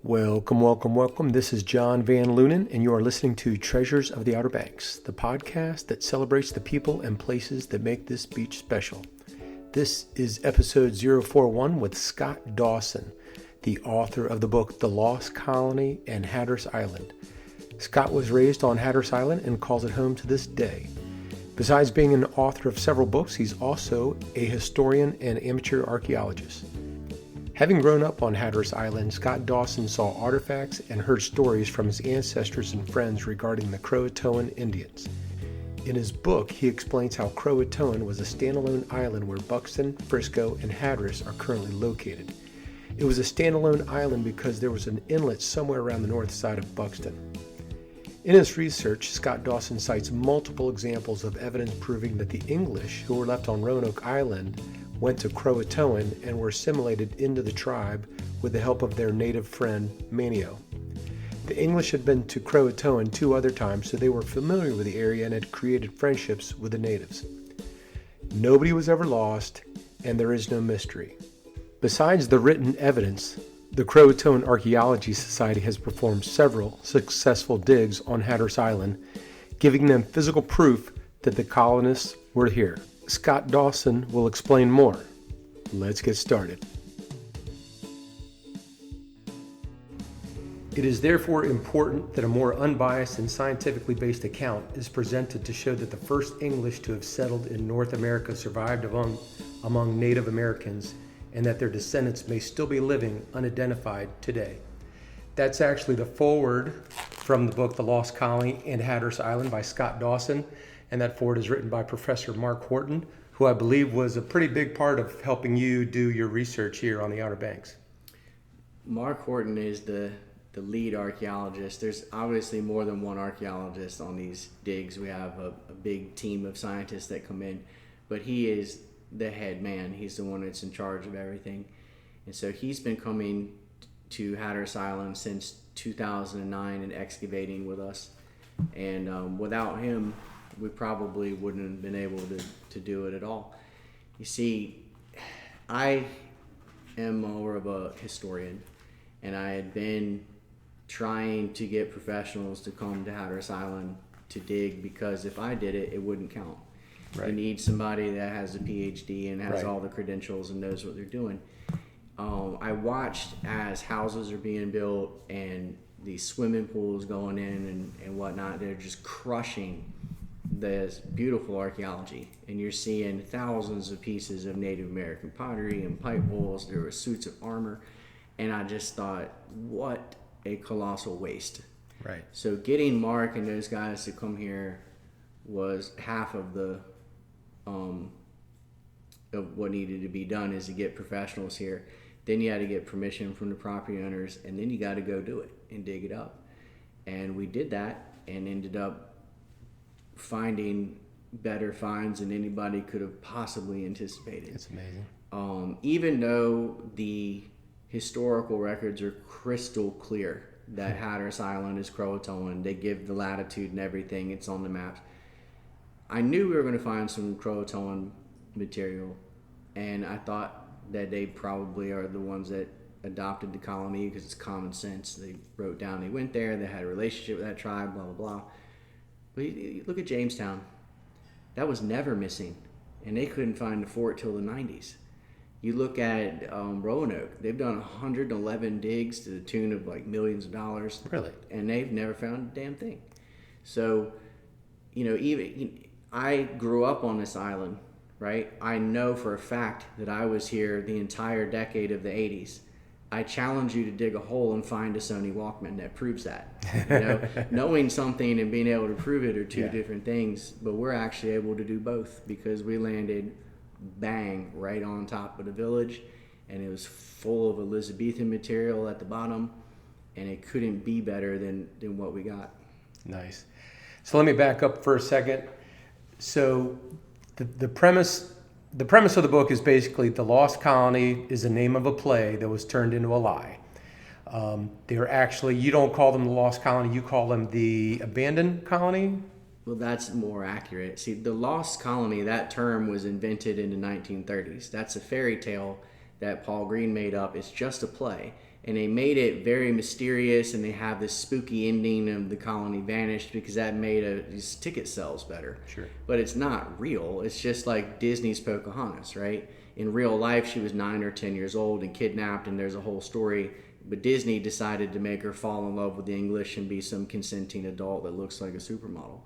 Welcome, welcome, welcome. This is John Van Lunen, and you are listening to Treasures of the Outer Banks, the podcast that celebrates the people and places that make this beach special. This is episode 041 with Scott Dawson, the author of the book The Lost Colony and Hatteras Island. Scott was raised on Hatteras Island and calls it home to this day. Besides being an author of several books, he's also a historian and amateur archaeologist. Having grown up on Hatteras Island, Scott Dawson saw artifacts and heard stories from his ancestors and friends regarding the Croatoan Indians. In his book, he explains how Croatoan was a standalone island where Buxton, Frisco, and Hatteras are currently located. It was a standalone island because there was an inlet somewhere around the north side of Buxton. In his research, Scott Dawson cites multiple examples of evidence proving that the English who were left on Roanoke Island went to Croatoan and were assimilated into the tribe with the help of their native friend Manteo. The English had been to Croatoan 2 other times, so they were familiar with the area and had created friendships with the natives. Nobody was ever lost, and there is no mystery. Besides the written evidence, the Croatoan Archaeology Society has performed several successful digs on Hatteras Island, giving them physical proof that the colonists were here. Scott Dawson will explain more. Let's get started. It is therefore important that a more unbiased and scientifically based account is presented to show that the first English to have settled in North America survived among Native Americans and that their descendants may still be living unidentified today. That's actually the foreword from the book The Lost Colony and Hatteras Island by Scott Dawson. And that foreword is written by Professor Mark Horton, who I believe was a pretty big part of helping you do your research here on the Outer Banks. Mark Horton is the lead archaeologist. There's obviously more than one archaeologist on these digs. We have a big team of scientists that come in, but he is the head man. He's the one that's in charge of everything. And so he's been coming to Hatteras Island since 2009 and excavating with us. And without him, we probably wouldn't have been able to do it at all. You see, I am more of a historian, and I had been trying to get professionals to come to Hatteras Island to dig because if I did it, it wouldn't count. Right. You need somebody that has a PhD and has all the credentials and knows what they're doing. I watched as houses are being built and these swimming pools going in and whatnot. They're just crushing this beautiful archaeology, and you're seeing thousands of pieces of Native American pottery and pipe bowls. There were suits of armor, and I just thought, what a colossal waste. Right. So getting Mark and those guys to come here was half of the of what needed to be done, is to get professionals here. Then you had to get permission from the property owners, and then you got to go do it and dig it up. And we did that and ended up finding better finds than anybody could have possibly anticipated. It's amazing. Even though the historical records are crystal clear that Hatteras Island is Croatoan, they give the latitude and everything, it's on the maps. I knew we were going to find some Croatoan material, and I thought that they probably are the ones that adopted the colony because it's common sense. They wrote down they went there, they had a relationship with that tribe, blah, blah, blah. But you look at Jamestown. That was never missing, and they couldn't find the fort till the 90s. You look at Roanoke. They've done 111 digs to the tune of like millions of dollars. Really? And they've never found a damn thing. So, I grew up on this island, right? I know for a fact that I was here the entire decade of the 80s. I challenge you to dig a hole and find a Sony Walkman that proves that. Knowing something and being able to prove it are two different things, but we're actually able to do both because we landed bang right on top of the village, and it was full of Elizabethan material at the bottom, and it couldn't be better than what we got. Nice. So let me back up for a second. So the premise of the book is basically The Lost Colony is the name of a play that was turned into a lie. They're actually, you don't call them the Lost Colony, you call them the Abandoned Colony? Well, that's more accurate. See, the Lost Colony, that term was invented in the 1930s. That's a fairy tale that Paul Green made up. It's just a play. And they made it very mysterious, and they have this spooky ending of the colony vanished because that made these ticket sales better. Sure. But it's not real. It's just like Disney's Pocahontas, right? In real life, she was 9 or 10 years old and kidnapped, and there's a whole story. But Disney decided to make her fall in love with the English and be some consenting adult that looks like a supermodel,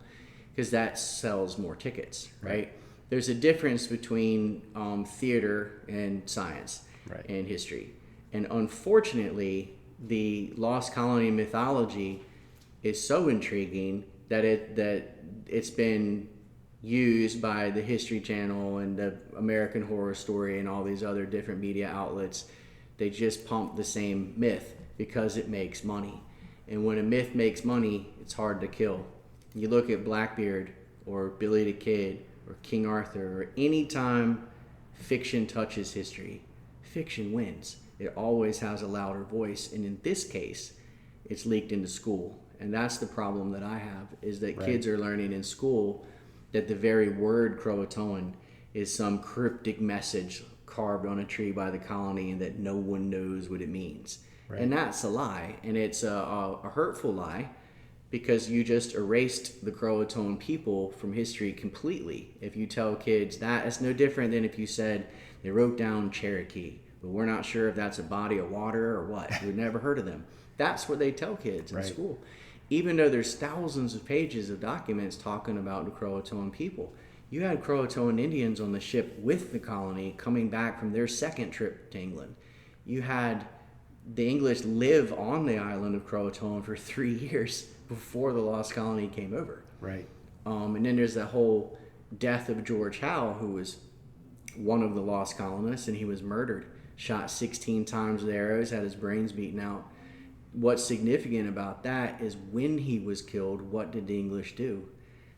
because that sells more tickets, right? There's a difference between theater and science and history. And unfortunately, the lost colony mythology is so intriguing that it's been used by the History Channel and the American Horror Story and all these other different media outlets. They just pump the same myth because it makes money. And when a myth makes money, it's hard to kill. You look at Blackbeard or Billy the Kid or King Arthur, or any time fiction touches history, fiction wins. It always has a louder voice, and in this case, it's leaked into school. And that's the problem that I have, is that kids are learning in school that the very word Croatoan is some cryptic message carved on a tree by the colony and that no one knows what it means. And that's a lie, and it's a hurtful lie, because you just erased the Croatoan people from history completely. If you tell kids that, it's no different than if you said they wrote down Cherokee, but we're not sure if that's a body of water or what. We've never heard of them. That's what they tell kids in school. Even though there's thousands of pages of documents talking about the Croatoan people. You had Croatoan Indians on the ship with the colony coming back from their second trip to England. You had the English live on the island of Croatoan for 3 years before the lost colony came over. And then there's that whole death of George Howe, who was one of the lost colonists, and he was murdered. Shot 16 times with arrows, had his brains beaten out. What's significant about that is when he was killed, what did the English do?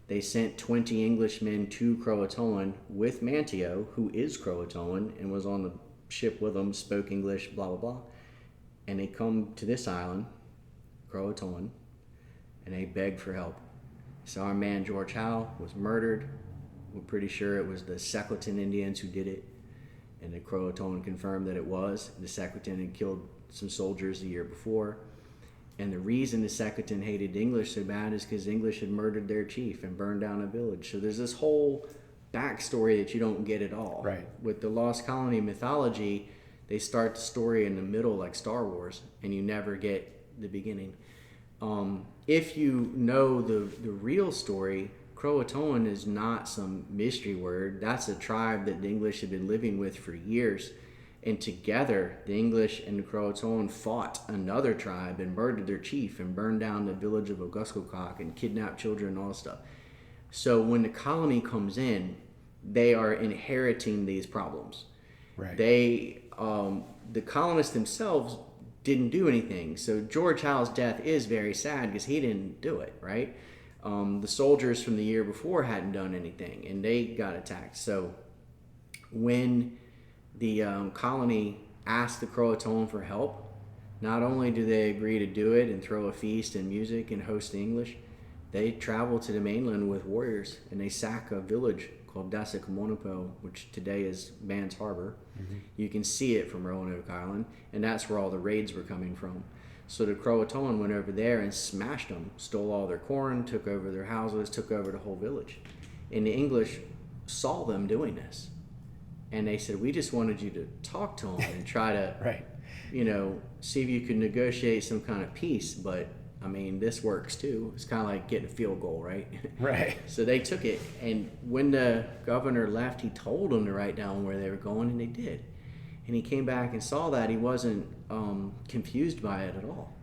They sent 20 Englishmen to Croatoan with Manteo, who is Croatoan and was on the ship with them, spoke English, blah, blah, blah. And they come to this island, Croatoan, and they beg for help. So our man George Howe was murdered. We're pretty sure it was the Croatoan Indians who did it. And the Croatoan confirmed that it was. The Croatoan had killed some soldiers the year before. And the reason the Croatoan hated the English so bad is because the English had murdered their chief and burned down a village. So there's this whole backstory that you don't get at all. With the Lost Colony mythology, they start the story in the middle like Star Wars, and you never get the beginning. If you know the real story, Croatoan is not some mystery word. That's a tribe that the English have been living with for years. And together, the English and the Croatoan fought another tribe and murdered their chief and burned down the village of Augustocock and kidnapped children and all this stuff. So when the colony comes in, they are inheriting these problems. They, the colonists themselves didn't do anything. So George Howe's death is very sad because he didn't do it, right? The soldiers from the year before hadn't done anything, and they got attacked. So when the colony asked the Croatoan for help, not only do they agree to do it and throw a feast and music and host the English, they travel to the mainland with warriors, and they sack a village called Dawson, which today is Mans Harbor. You can see it from Roanoke Island, and that's where all the raids were coming from. So the Croatoan went over there and smashed them, stole all their corn, took over their houses, took over the whole village. And the English saw them doing this. And they said, we just wanted you to talk to them and try to, see if you could negotiate some kind of peace. But, I mean, this works too. It's kind of like getting a field goal, right? So they took it. And when the governor left, he told them to write down where they were going, and they did. And he came back and saw that. He wasn't confused by it at all.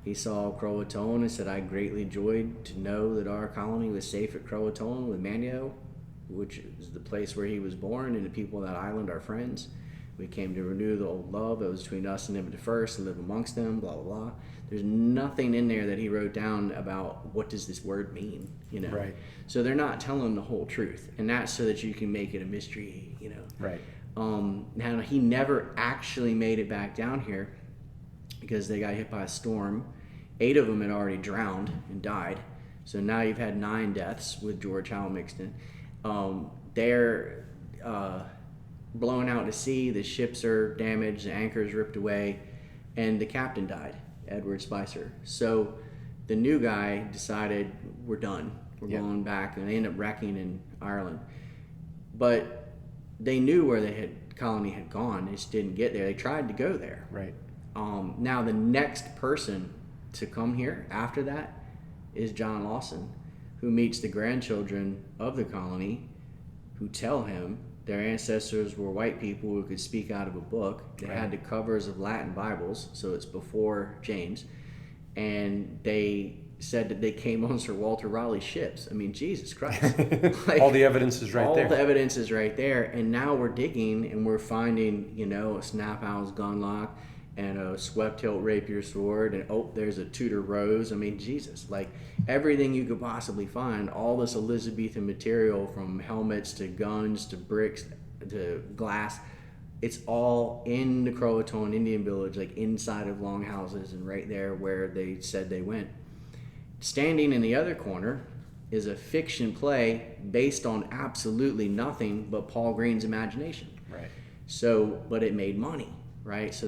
He saw Croatoan and said, I greatly enjoyed to know that our colony was safe at Croatoan with Manteo, which is the place where he was born, and the people of that island are friends. We came to renew the old love that was between us and them at the first and live amongst them, blah, blah, blah. There's nothing in there that he wrote down about what does this word mean, So they're not telling the whole truth, and that's so that you can make it a mystery, Now, he never actually made it back down here because they got hit by a storm. 8 of them had already drowned and died. So now you've had 9 deaths with George Howe mixed in. blown out to sea. The ships are damaged, the anchors ripped away, and the captain died, Edward Spicer. So the new guy decided, we're done. We're going back, and they end up wrecking in Ireland. But they knew where the colony had gone. They just didn't get there. They tried to go there. Right. Now the next person to come here after that is John Dawson, who meets the grandchildren of the colony, who tell him their ancestors were white people who could speak out of a book. They had the covers of Latin Bibles, so it's before James, and they said that they came on Sir Walter Raleigh's ships. I mean, Jesus Christ. Like, all the evidence is right there. All the evidence is right there, and now we're digging and we're finding, a snap owl's gun lock and a swept hilt rapier sword, and there's a Tudor rose. I mean, Jesus, like everything you could possibly find, all this Elizabethan material, from helmets to guns to bricks to glass, it's all in the Croatoan Indian village, like inside of longhouses and right there where they said they went. Standing in the other corner is a fiction play based on absolutely nothing but Paul Green's imagination. Right. So, but it made money, right? So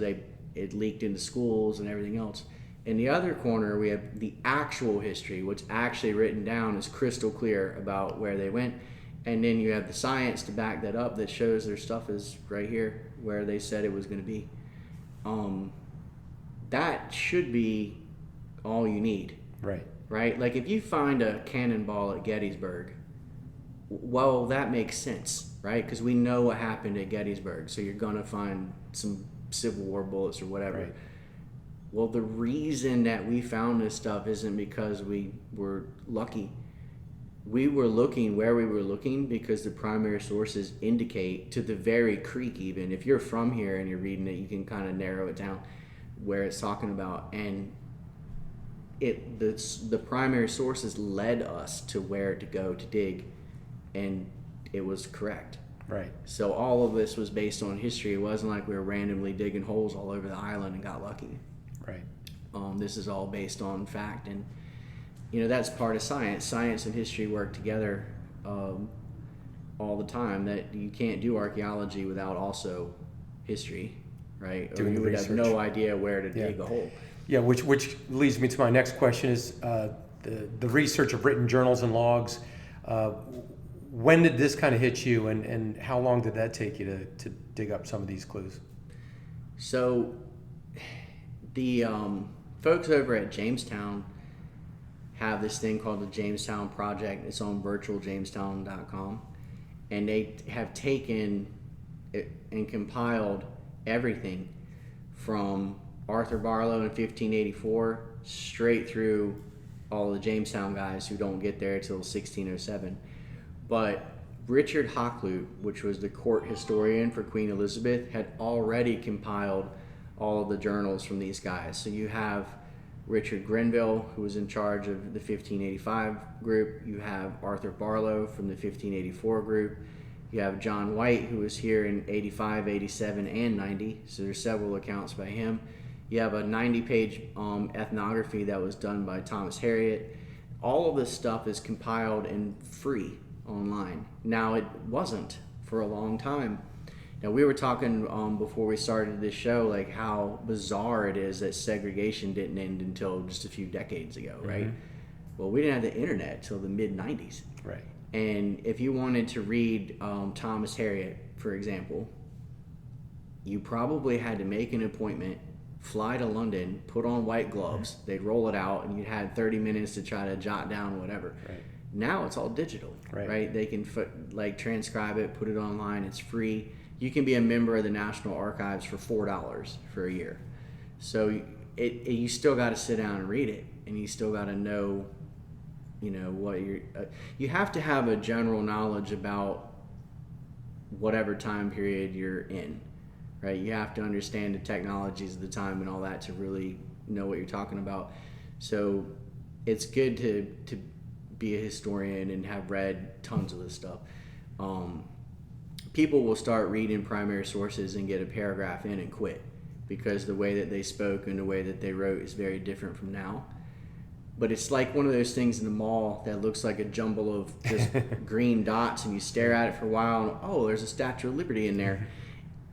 it leaked into schools and everything else. In the other corner, we have the actual history, what's actually written down is crystal clear about where they went. And then you have the science to back that up that shows their stuff is right here where they said it was going to be. That should be all you need. Right. Right? Like if you find a cannonball at Gettysburg, well, that makes sense, right? Because we know what happened at Gettysburg. So you're going to find some Civil War bullets or whatever. Right. Well, the reason that we found this stuff isn't because we were lucky. We were looking where we were looking because the primary sources indicate, to the very creek even, if you're from here and you're reading it, you can kind of narrow it down where it's talking about. And the primary sources led us to where to go to dig, and it was correct. Right. So all of this was based on history. It wasn't like we were randomly digging holes all over the island and got lucky. Right. This is all based on fact, and that's part of science. Science and history work together all the time. That you can't do archaeology without also history, right? Doing or you would research. have no idea where to dig a hole. Yeah, which leads me to my next question is the research of written journals and logs. When did this kind of hit you, and how long did that take you to dig up some of these clues? So the folks over at Jamestown have this thing called the Jamestown Project. It's on virtualjamestown.com, and they have taken it and compiled everything from Arthur Barlow in 1584 straight through all the Jamestown guys who don't get there till 1607. But Richard Hakluyt, which was the court historian for Queen Elizabeth, had already compiled all of the journals from these guys. So you have Richard Grenville, who was in charge of the 1585 group. You have Arthur Barlow from the 1584 group. You have John White, who was here in 85, 87, and 90. So there's several accounts by him. You have a 90-page ethnography that was done by Thomas Harriot. All of this stuff is compiled and free online. Now, it wasn't for a long time. Now, we were talking before we started this show, like how bizarre it is that segregation didn't end until just a few decades ago, right? Mm-hmm. Well, we didn't have the internet till the mid-90s. Right. And if you wanted to read Thomas Harriot, for example, you probably had to make an appointment, fly to London, put on white gloves, they'd roll it out, and you had 30 minutes to try to jot down whatever. Right. Now it's all digital, right? They can transcribe it, put it online, it's free. You can be a member of the National Archives for $4 for a year. So you still got to sit down and read it, and you still got to know, what you have to have a general knowledge about whatever time period you're in, right? You have to understand the technologies of the time and all that to really know what you're talking about. So it's good to be a historian and have read tons of this stuff. People will start reading primary sources and get a paragraph in and quit because the way that they spoke and the way that they wrote is very different from now. but it's like one of those things in the mall that looks like a jumble of just green dots, and you stare at it for a while, and oh, there's a Statue of Liberty in there.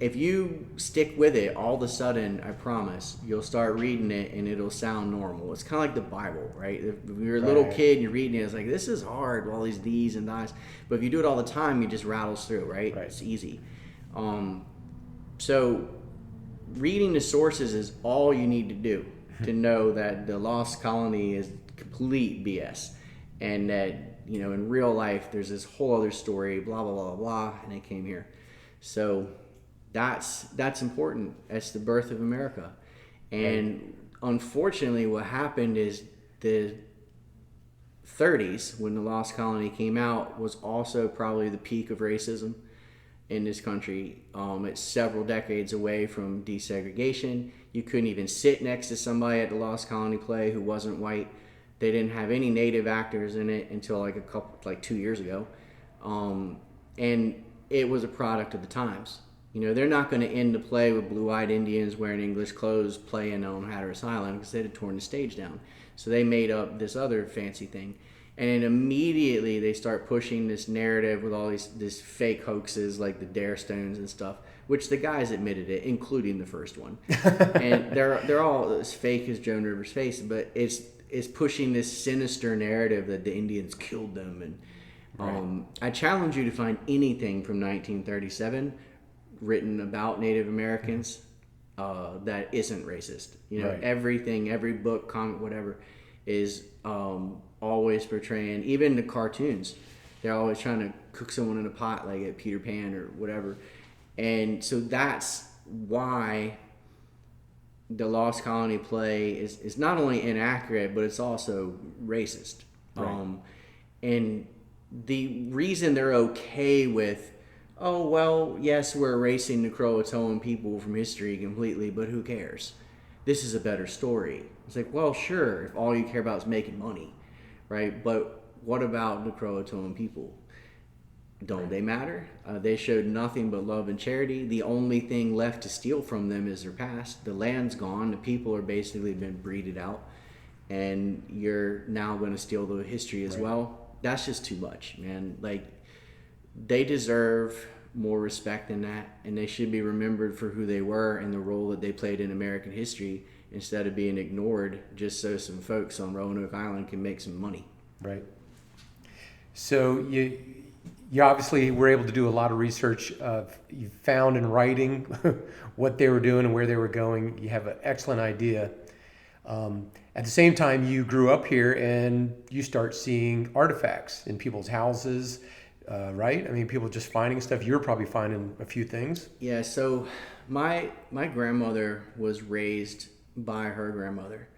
If you stick with it, all of a sudden, I promise, you'll start reading it and it'll sound normal. It's kind of like the Bible, right? If you're a little kid and you're reading it, it's like, this is hard, all these these and thys. But if you do it all the time, it just rattles through, right? It's easy. So reading the sources is all you need to do to know that the lost colony is complete BS. And that, in real life, there's this whole other story, blah, blah, blah, blah, and they came here. So that's important. That's the birth of America. And unfortunately, what happened is the 30s, when the Lost Colony came out, was also probably the peak of racism in this country. It's several decades away from desegregation. You couldn't even sit next to somebody at the Lost Colony play who wasn't white. They didn't have any native actors in it until like 2 years ago. And it was a product of the times. They're not going to end the play with blue-eyed Indians wearing English clothes playing on Hatteras Island because they'd have torn the stage down. So they made up this other fancy thing. And then immediately they start pushing this narrative with all these fake hoaxes like the Dare Stones and stuff, which the guys admitted it, including the first one. And they're all as fake as Joan Rivers' face, but it's pushing this sinister narrative that the Indians killed them. And I challenge you to find anything from 1937 written about Native Americans that isn't racist. Everything, every book, comic, whatever, is always portraying, even the cartoons, they're always trying to cook someone in a pot like at Peter Pan or whatever. And so that's why the Lost Colony play is not only inaccurate, but it's also racist. And the reason they're okay with, oh, well, yes, we're erasing the Croatoan people from history completely, but who cares? This is a better story. It's like, well, sure, if all you care about is making money, right? But what about the Croatoan people? Don't they matter? They showed nothing but love and charity. The only thing left to steal from them is their past. The land's gone. The people are basically been breeded out. And you're now going to steal the history as well. That's just too much, man. Like, they deserve more respect than that, and they should be remembered for who they were and the role that they played in American history instead of being ignored just so some folks on Roanoke Island can make some money. Right. So you obviously were able to do a lot of research. You found in writing what they were doing and where they were going. You have an excellent idea. At the same time, you grew up here and you start seeing artifacts in people's houses, right? I mean, people just finding stuff. You're probably finding a few things. Yeah, so my grandmother was raised by her grandmother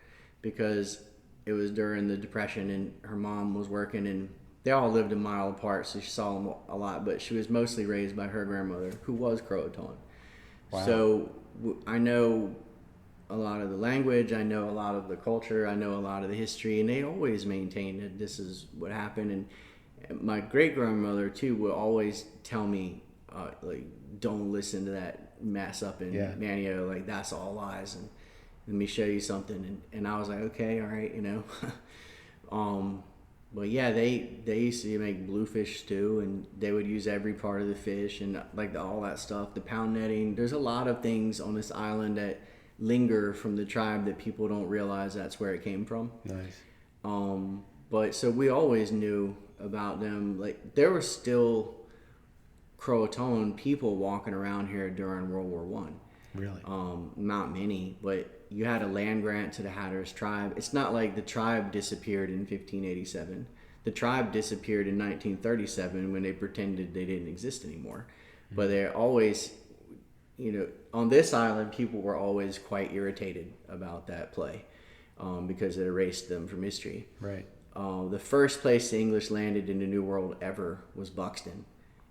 because it was during the Depression and her mom was working, and they all lived a mile apart, so she saw them a lot, but she was mostly raised by her grandmother, who was Croatoan. Wow. So I know a lot of the language, I know a lot of the culture, I know a lot of the history, and they always maintained that this is what happened. And my great-grandmother, too, would always tell me, don't listen to that mess up in Manteo, that's all lies, and let me show you something. And I was like, okay, all right, But yeah, they used to make bluefish stew, and they would use every part of the fish and all that stuff, the pound netting. There's a lot of things on this island that linger from the tribe that people don't realize that's where it came from. Nice. But so we always knew about them. There were still Croatoan people walking around here during World War One. Really? Not many, but you had a land grant to the Hatteras tribe. It's not like the tribe disappeared in 1587. The tribe disappeared in 1937 when they pretended they didn't exist anymore. Mm-hmm. But they're always, on this island, people were always quite irritated about that play because it erased them from history. Right. The first place the English landed in the New World ever was Buxton.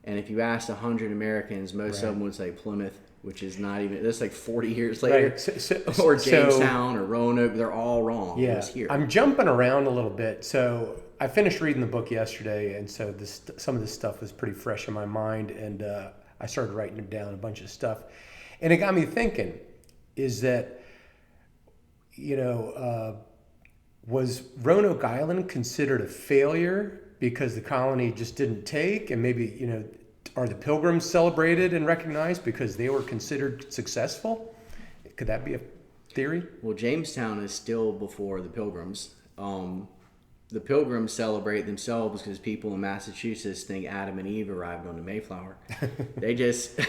And if you asked 100 Americans, most of them would say Plymouth, which is not even, that's 40 years later. Right. Or Jamestown or Roanoke, they're all wrong. Yeah, it was here. I'm jumping around a little bit. So I finished reading the book yesterday, and so some of this stuff was pretty fresh in my mind, and I started writing down a bunch of stuff. And it got me thinking, is that, Was Roanoke Island considered a failure because the colony just didn't take, and maybe, are the Pilgrims celebrated and recognized because they were considered successful? Could that be a theory? Well, Jamestown is still before the Pilgrims. The Pilgrims celebrate themselves because people in Massachusetts think Adam and Eve arrived on the Mayflower. They just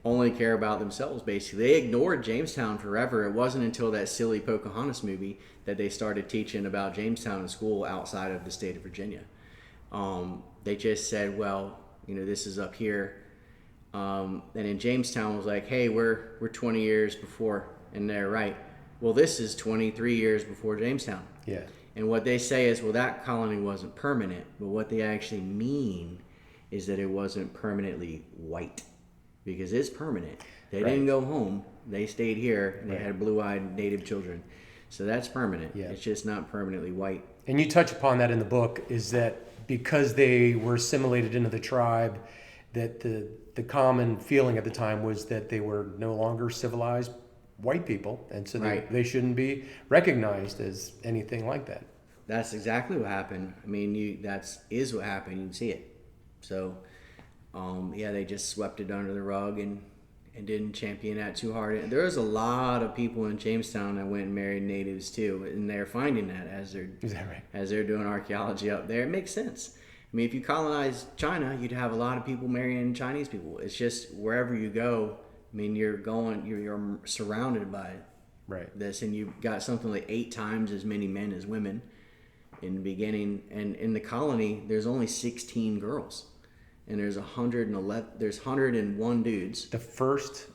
only care about themselves, basically. They ignored Jamestown forever. It wasn't until that silly Pocahontas movie that they started teaching about Jamestown in school outside of the state of Virginia. They just said, well, this is up here. And in Jamestown was like, hey, we're 20 years before, and they're right. Well, this is 23 years before Jamestown. Yeah. And what they say is, well, that colony wasn't permanent. But what they actually mean is that it wasn't permanently white. Because it's permanent. They didn't go home. They stayed here, and they had blue-eyed native children. So that's permanent. Yeah. It's just not permanently white. And you touch upon that in the book, is that because they were assimilated into the tribe, that the common feeling at the time was that they were no longer civilized white people, and so they shouldn't be recognized as anything like that. That's exactly what happened. I mean, is what happened. You can see it. So, they just swept it under the rug and didn't champion that too hard. There was a lot of people in Jamestown that went and married natives too, and they're finding that as they're doing archaeology up there. It makes sense. I mean, if you colonize China, you'd have a lot of people marrying Chinese people. It's just wherever you go. I mean, you're surrounded by this, and you've got something like 8 times as many men as women in the beginning. And in the colony, there's only 16 girls, and there's 101 dudes. The first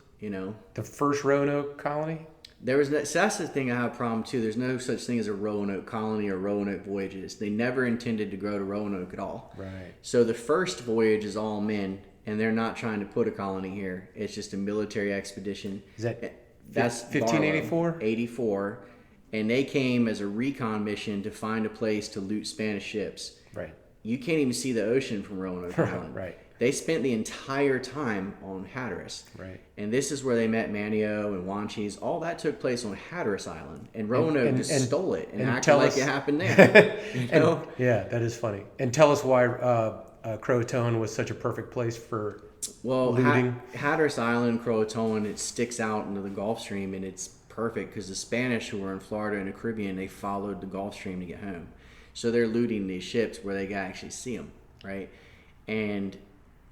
Roanoke colony. That's the thing I have a problem too. There's no such thing as a Roanoke colony or Roanoke voyages. They never intended to go to Roanoke at all. Right. So the first voyage is all men. And they're not trying to put a colony here. It's just a military expedition. That's 1584? 84. And they came as a recon mission to find a place to loot Spanish ships. Right. You can't even see the ocean from Roanoke Island. Right. They spent the entire time on Hatteras. Right. And this is where they met Manteo and Wanchese. All that took place on Hatteras Island. And Roanoke just stole it and acted like it happened there. Yeah, that is funny. And tell us why Croatoan was such a perfect place for looting. Hatteras Island, Croatoan, it sticks out into the Gulf Stream, and it's perfect because the Spanish who were in Florida and the Caribbean, they followed the Gulf Stream to get home. So they're looting these ships where they can actually see them, right? And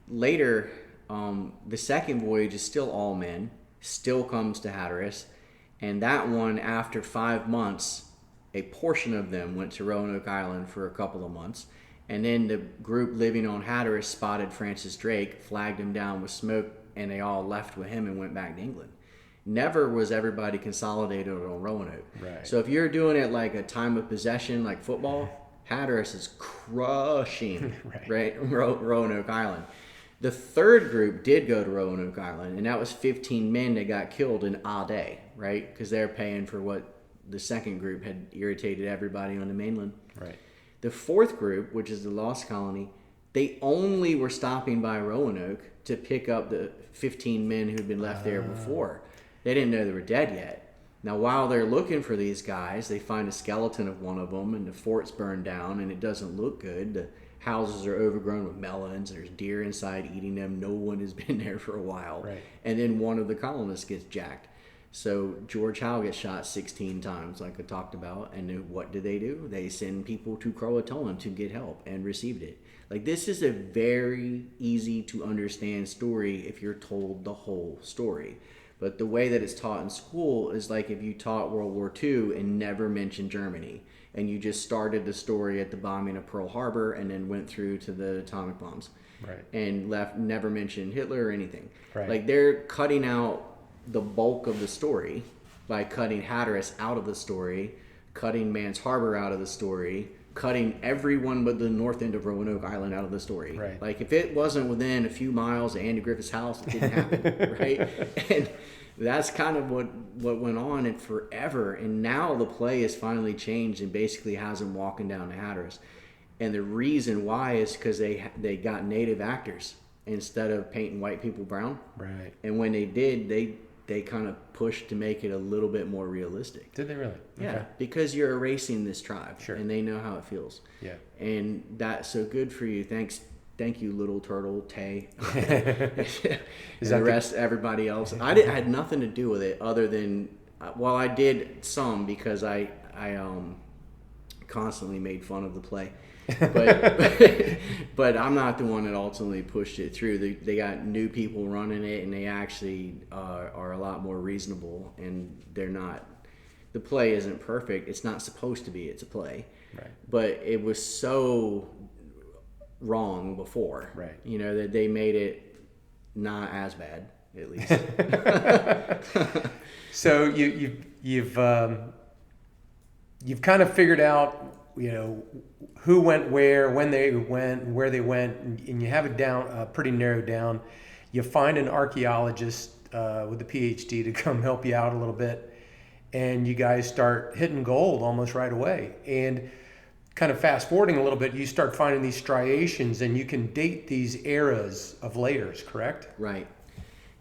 later, the second voyage is still all men, still comes to Hatteras, and that one, after 5 months, a portion of them went to Roanoke Island for a couple of months. And then the group living on Hatteras spotted Francis Drake, flagged him down with smoke, and they all left with him and went back to England. Never was everybody consolidated on Roanoke. Right. So if you're doing it like a time of possession, like football, Hatteras is crushing Roanoke Island. The third group did go to Roanoke Island, and that was 15 men that got killed in a day, right? Because they're paying for what the second group had irritated everybody on the mainland. Right. The fourth group, which is the Lost Colony, they only were stopping by Roanoke to pick up the 15 men who'd been left there before. They didn't know they were dead yet. Now, while they're looking for these guys, they find a skeleton of one of them, and the fort's burned down, and it doesn't look good. The houses are overgrown with melons. There's deer inside eating them. No one has been there for a while. Right. And then one of the colonists gets jacked. So George Howe gets shot 16 times, like I talked about. And what do? They send people to Croatoan to get help, and received it. Like, this is a very easy to understand story if you're told the whole story. But the way that it's taught in school is like if you taught World War II and never mentioned Germany, and you just started the story at the bombing of Pearl Harbor and then went through to the atomic bombs, right, and never mentioned Hitler or anything. Right. Like, they're cutting out the bulk of the story by cutting Hatteras out of the story, cutting Mans Harbor out of the story, cutting everyone but the north end of Roanoke Island out of the story. Right. Like, if it wasn't within a few miles of Andy Griffith's house, it didn't happen, right? And that's kind of what went on and forever. And now the play has finally changed and basically has them walking down to Hatteras. And the reason why is because they got native actors instead of painting white people brown. Right. And when they did, they they kind of pushed to make it a little bit more realistic. Did they really? Yeah, Okay. Because you're erasing this tribe, Sure. and they know how it feels. Yeah. And that's so good for you. Thank you, little turtle, Tay. Is and that the rest, everybody else. I had nothing to do with it other than, well, I did some because I constantly made fun of the play. But I'm not the one that ultimately pushed it through. They got new people running it, and they actually are a lot more reasonable, and they're not. The play isn't perfect. It's not supposed to be. It's a play. Right. But it was so wrong before. Right. You know, that they made it not as bad, at least. So you've kind of figured out, you know, who went where, when they went, where they went, and you have it down pretty narrowed down. You find an archaeologist with a PhD to come help you out a little bit, and you guys start hitting gold almost right away. And kind of fast forwarding a little bit, you start finding these striations, and you can date these eras of layers, correct? Right.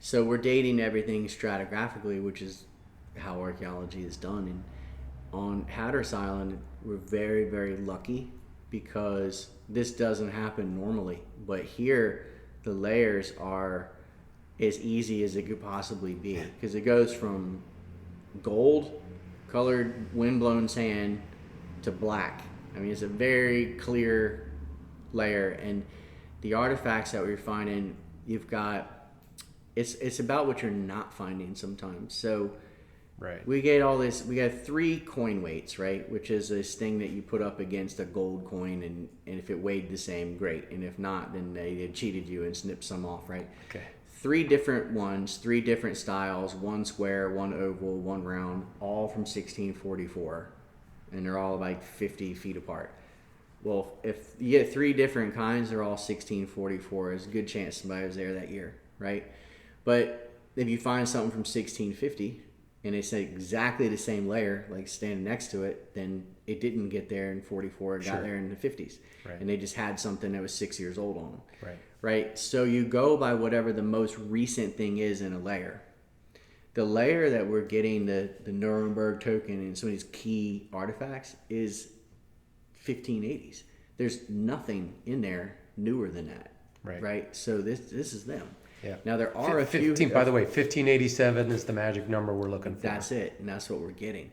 So we're dating everything stratigraphically, which is how archaeology is done. And on Hatteras Island, we're very, very lucky because this doesn't happen normally. But here, the layers are as easy as it could possibly be, because it goes from gold colored windblown sand to black. I mean, it's a very clear layer, and the artifacts that we're finding, you've got, it's about what you're not finding sometimes. So right. we get all this, we got 3 coin weights, right? Which is this thing that you put up against a gold coin, and if it weighed the same, great. And if not, then they had cheated you and snipped some off, right? Okay. 3 different ones, 3 different styles, 1 square, 1 oval, 1 round, all from 1644. And they're all like 50 feet apart. Well, if you get 3 different kinds, they're all 1644. There's a good chance somebody was there that year, right? But if you find something from 1650 and it's exactly the same layer, like standing next to it, then it didn't get there in 44. It got there in the 50s. Right. And they just had something that was 6 years old on them. Right. Right? So you go by whatever the most recent thing is in a layer. The layer that we're getting the Nuremberg token and some of these key artifacts is 1580s. There's nothing in there newer than that. Right? So this is them. Yeah. Now there are a few. By the way, 1587 is the magic number we're looking for. That's it, and that's what we're getting.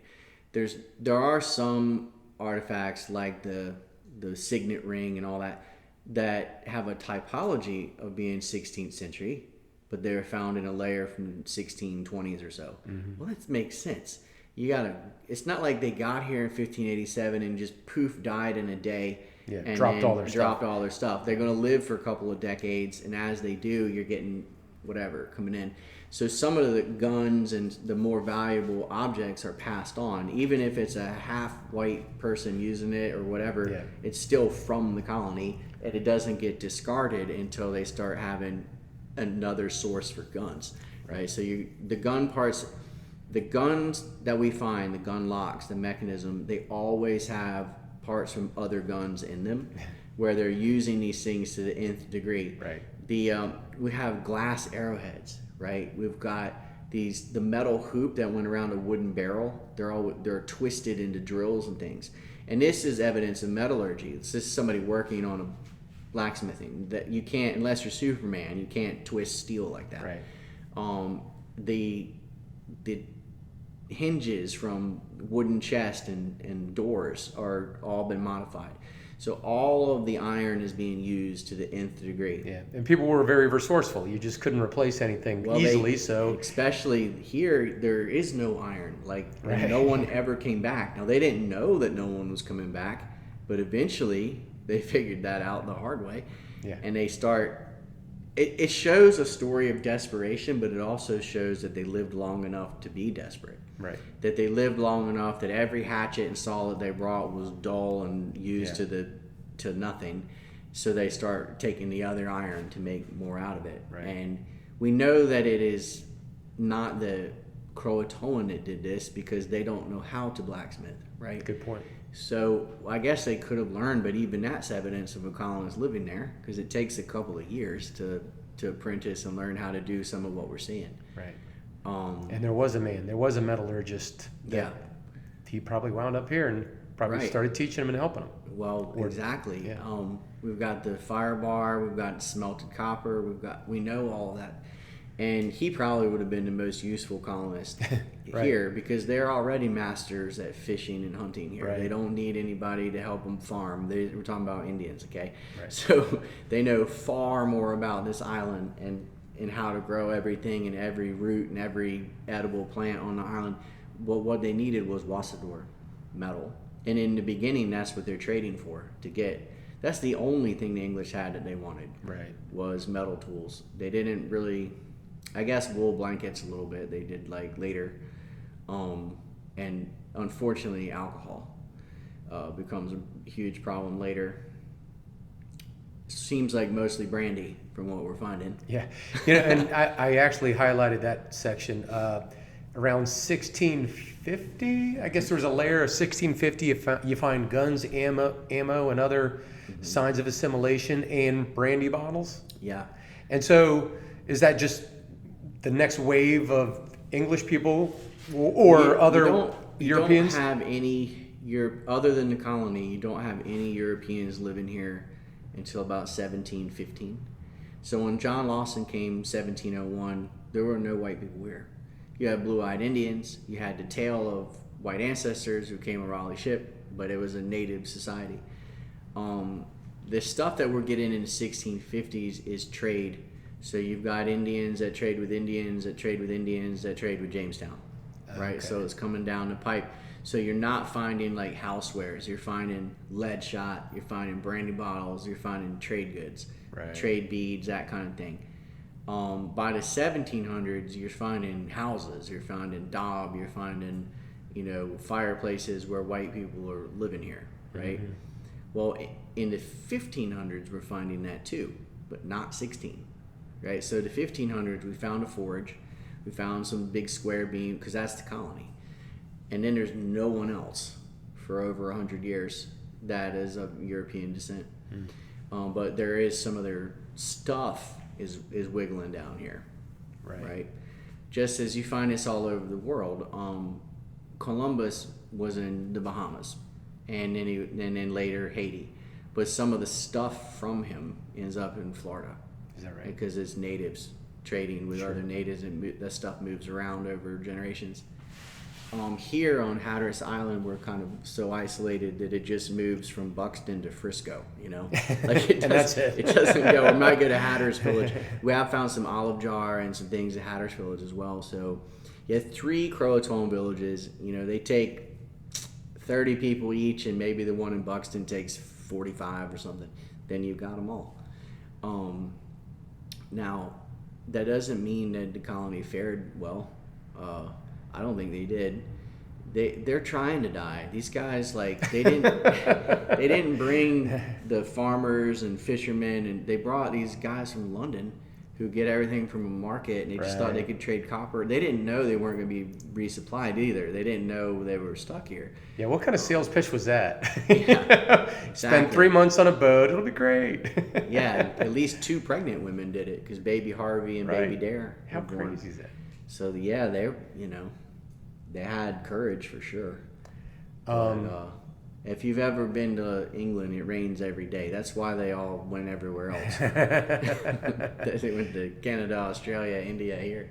There are some artifacts like the signet ring and all that have a typology of being 16th century, but they're found in a layer from 1620s or so. Mm-hmm. Well, that makes sense. It's not like they got here in 1587 and just poof died in a day. Yeah, and dropped all their stuff. They're going to live for a couple of decades, and as they do, you're getting whatever coming in. So some of the guns and the more valuable objects are passed on, even if it's a half-white person using it or whatever. Yeah. It's still from the colony, and it doesn't get discarded until they start having another source for guns, right? So the gun parts, the guns that we find, the gun locks, the mechanism, they always have parts from other guns in them, where they're using these things to the nth degree. Right. We have glass arrowheads, right? We've got the metal hoop that went around a wooden barrel. They're twisted into drills and things, and this is evidence of metallurgy. This is somebody working on a blacksmithing that you can't, unless you're Superman, you can't twist steel like that. Right. The hinges from wooden chest and doors are all been modified. So all of the iron is being used to the nth degree. Yeah, and people were very resourceful. You just couldn't replace anything easily. So especially here, there is no iron. No one ever came back. Now they didn't know that no one was coming back, but eventually they figured that out the hard way. Yeah. And they start. It shows a story of desperation, but it also shows that they lived long enough to be desperate. Right. That they lived long enough that every hatchet and saw that they brought was dull and used to nothing. So they start taking the other iron to make more out of it. Right. And we know that it is not the Croatoan that did this because they don't know how to blacksmith, right? Good point. So I guess they could have learned, but even that's evidence of a colonist living there because it takes a couple of years to apprentice and learn how to do some of what we're seeing. Right. And there was a metallurgist that he probably wound up here and probably started teaching him and helping him. Well, exactly. Yeah. We've got the fire bar, we've got smelted copper, we know all of that. And he probably would have been the most useful colonist here because they're already masters at fishing and hunting here. Right. They don't need anybody to help them farm. We're talking about Indians, okay? Right. So they know far more about this island and how to grow everything and every root and every edible plant on the island. But what they needed was wasador, metal. And in the beginning, that's what they're trading for, to get. That's the only thing the English had that they wanted, was metal tools. They didn't really, I guess wool blankets a little bit, they did like later. And unfortunately, alcohol becomes a huge problem later. Seems like mostly brandy from what we're finding. Yeah, and I actually highlighted that section. Around 1650, I guess there was a layer of 1650. You find guns, ammo, and other signs of assimilation, and brandy bottles. Yeah. And so, is that just the next wave of English people or other Europeans? You don't have any other than the colony. You don't have any Europeans living here until about 1715. So when John Dawson came 1701, there were no white people here. You had blue-eyed Indians. You had the tale of white ancestors who came on Raleigh ship, but it was a native society. The stuff that we're getting in the 1650s is trade. So you've got Indians that trade with Indians, that trade with Indians, that trade with Jamestown, right? Okay. So it's coming down the pipe. So you're not finding like housewares. You're finding lead shot. You're finding brandy bottles. You're finding trade goods, trade beads, that kind of thing. By the 1700s, you're finding houses, you're finding daub, you're finding, fireplaces where white people are living here, right? Mm-hmm. Well, in the 1500s, we're finding that too, but not 16, right? So the 1500s, we found a forge, we found some big square beam, because that's the colony. And then there's no one else for over 100 years that is of European descent. Mm. But there is some of their stuff is wiggling down here, right? Just as you find this all over the world. Columbus was in the Bahamas, and then later Haiti, but some of the stuff from him ends up in Florida. Is that right? Because it's natives trading with other natives, and that stuff moves around over generations. Here on Hatteras Island, we're kind of so isolated that it just moves from Buxton to Frisco, Like it and that's it. It doesn't go. We might go to Hatteras Village. We have found some olive jar and some things at Hatteras Village as well. So you have 3 Croatoan villages. They take 30 people each, and maybe the one in Buxton takes 45 or something. Then you've got them all. Now, that doesn't mean that the colony fared well. I don't think they did. They're trying to die. These guys, they didn't bring the farmers and fishermen, and they brought these guys from London who get everything from a market, and they just thought they could trade copper. They didn't know they weren't going to be resupplied either. They didn't know they were stuck here. Yeah, what kind of sales pitch was that? Yeah, exactly. Spend 3 months on a boat. It'll be great. Yeah, at least 2 pregnant women did it, because Baby Harvey and Baby Dare. How crazy is that? So yeah, they had courage for sure. If you've ever been to England, it rains every day. That's why they all went everywhere else. They went to Canada, Australia, India, here.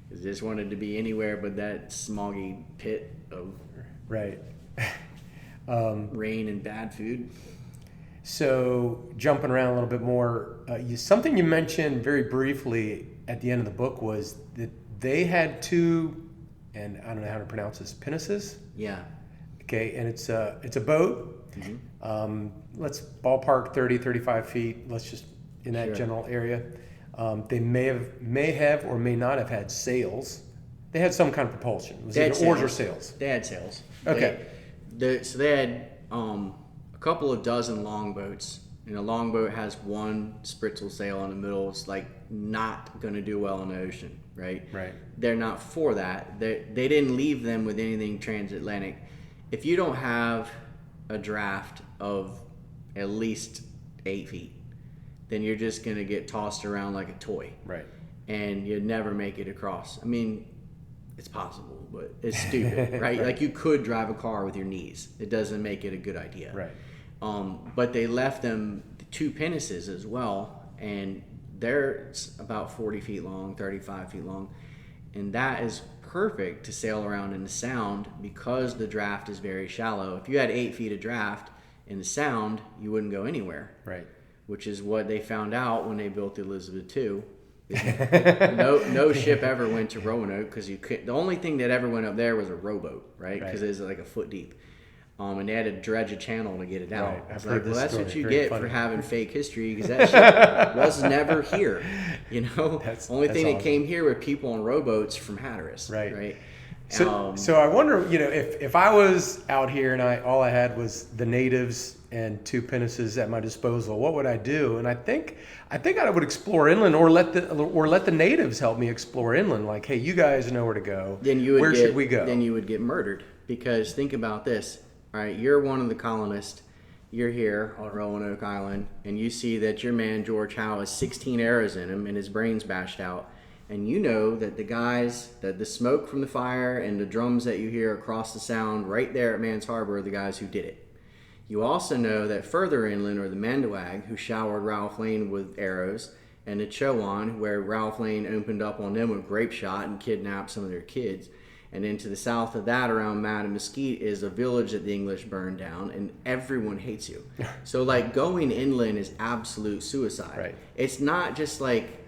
They just wanted to be anywhere but that smoggy pit of rain and bad food. So jumping around a little bit more, something you mentioned very briefly at the end of the book was that they had 2, and I don't know how to pronounce this, pinnaces? Yeah. Okay, and it's a boat. Mm-hmm. Let's ballpark 30, 35 feet. Let's just in that general area. They may have or may not have had sails. They had some kind of propulsion. Was it oars or sails? They had sails. Okay. So they had a couple of dozen longboats, and a longboat has 1 spritzel sail in the middle. It's not going to do well in the ocean, right? Right. They're not for that. They didn't leave them with anything transatlantic. If you don't have a draft of at least 8 feet, then you're just going to get tossed around like a toy. Right. And you'd never make it across. I mean, it's possible, but it's stupid, right? Like you could drive a car with your knees. It doesn't make it a good idea. Right. But they left them 2 pinnaces as well, and they're about 40 feet long, 35 feet long, and that is perfect to sail around in the Sound because the draft is very shallow. If you had 8 feet of draft in the Sound, you wouldn't go anywhere. Right. Which is what they found out when they built the Elizabeth II. No ship ever went to Roanoke because the only thing that ever went up there was a rowboat, right? Because it was like a foot deep. And they had to dredge a channel to get it out. Right. It's like, well, that's story. what you Very get funny. for having fake history because that ship was never here. You know, only thing that came here were people on rowboats from Hatteras. Right. So I wonder, if I was out here and all I had was the natives and 2 pinnaces at my disposal, what would I do? And I think I would explore inland, or let the natives help me explore inland. Like, hey, you guys know where to go. Where should we go? Then you would get murdered because think about this. All right, you're one of the colonists. You're here on Roanoke Island, and you see that your man George Howe has 16 arrows in him and his brains bashed out. And you know that the smoke from the fire and the drums that you hear across the Sound right there at Mans Harbor are the guys who did it. You also know that further inland are the Mandawag, who showered Ralph Lane with arrows, and the Chowan, where Ralph Lane opened up on them with grape shot and kidnapped some of their kids. And then to the south of that, around Mattamuskeet, is a village that the English burned down, and everyone hates you. So, like, going inland is absolute suicide. Right. It's not just like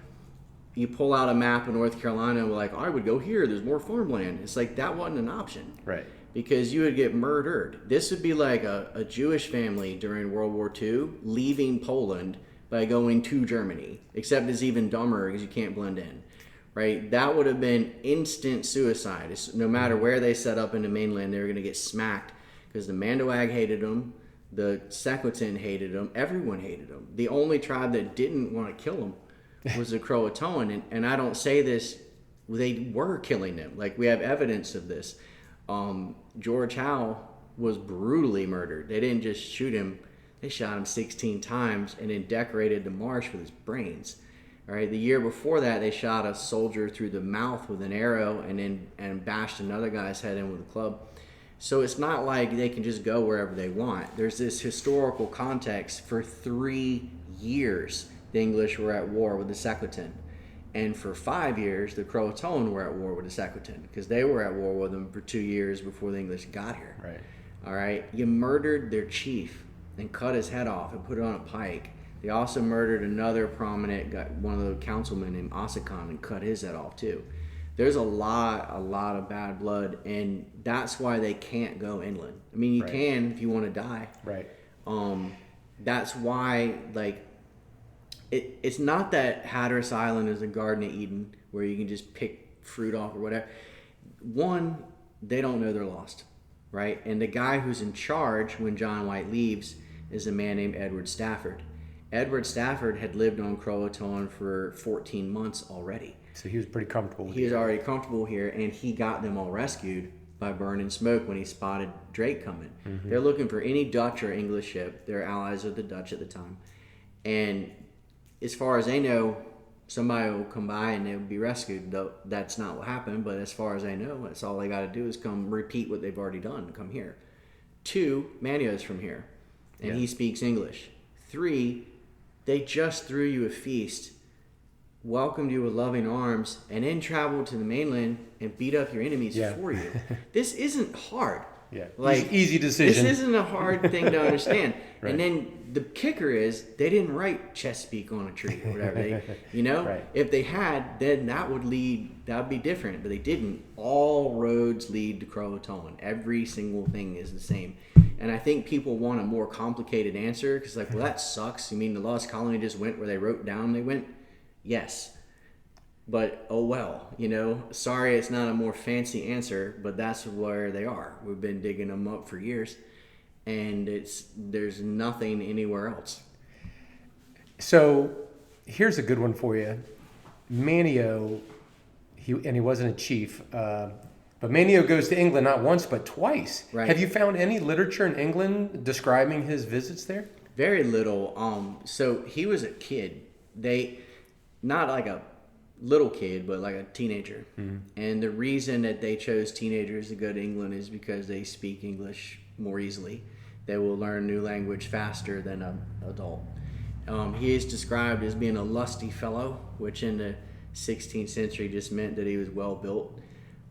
you pull out a map of North Carolina and we're like, I would go here, there's more farmland. It's like that wasn't an option. Right. Because you would get murdered. This would be like a Jewish family during World War II leaving Poland by going to Germany. Except it's even dumber because you can't blend in. Right? That would have been instant suicide. No matter where they set up in the mainland, they were going to get smacked because the Mandawag hated them, the Sequoian hated them, everyone hated them. The only tribe that didn't want to kill them was the Croatoan. And I don't say this, they were killing them. Like, we have evidence of this. George Howe was brutally murdered. They didn't just shoot him, they shot him 16 times and then decorated the marsh with his brains. All right, the year before that, they shot a soldier through the mouth with an arrow and bashed another guy's head in with a club. So it's not like they can just go wherever they want. There's this historical context. For 3 years, the English were at war with the Sequoian. And for 5 years, the Croatoan were at war with the Sequoian because they were at war with them for 2 years before the English got here. Right. All right. You murdered their chief and cut his head off and put it on a pike. They also murdered another prominent guy, one of the councilmen named Ossicon, and cut his head off too. There's a lot of bad blood, and that's why they can't go inland. I mean, you can if you want to die. Right. That's why, like, it's not that Hatteras Island is a Garden of Eden where you can just pick fruit off or whatever. One, they don't know they're lost, right? And the guy who's in charge when John White leaves is a man named Edward Stafford. Edward Stafford had lived on Croatoan for 14 months already. So he was pretty comfortable. He was already comfortable here, and he got them all rescued by burning smoke when he spotted Drake coming. Mm-hmm. They're looking for any Dutch or English ship. They're allies of the Dutch at the time. And as far as they know, somebody will come by and they'll be rescued. Though that's not what happened, but as far as they know, that's all they got to do is come repeat what they've already done. Come here. 2, Manteo's from here, and he speaks English. 3, they just threw you a feast, welcomed you with loving arms, and then traveled to the mainland and beat up your enemies for you. This isn't hard. Yeah, like easy decision. This isn't a hard thing to understand. Right. And then the kicker is they didn't write Chesapeake on a tree or whatever. Right. If they had, then that would be different. But they didn't. All roads lead to Croatoan. Every single thing is the same. And I think people want a more complicated answer because, like, well, that sucks. You mean the lost colony just went where they wrote down they went? Yes. But, oh well, sorry it's not a more fancy answer, but that's where they are. We've been digging them up for years, and there's nothing anywhere else. So here's a good one for you. Manteo, he wasn't a chief, but Manteo goes to England not once but twice. Right. Have you found any literature in England describing his visits there? Very little. So he was a kid. Not like a little kid, but like a teenager. And the reason that they chose teenagers to go to England is because they speak English more easily. They will learn new language faster than an adult. He is described as being a lusty fellow, which in the 16th century just meant that he was well built.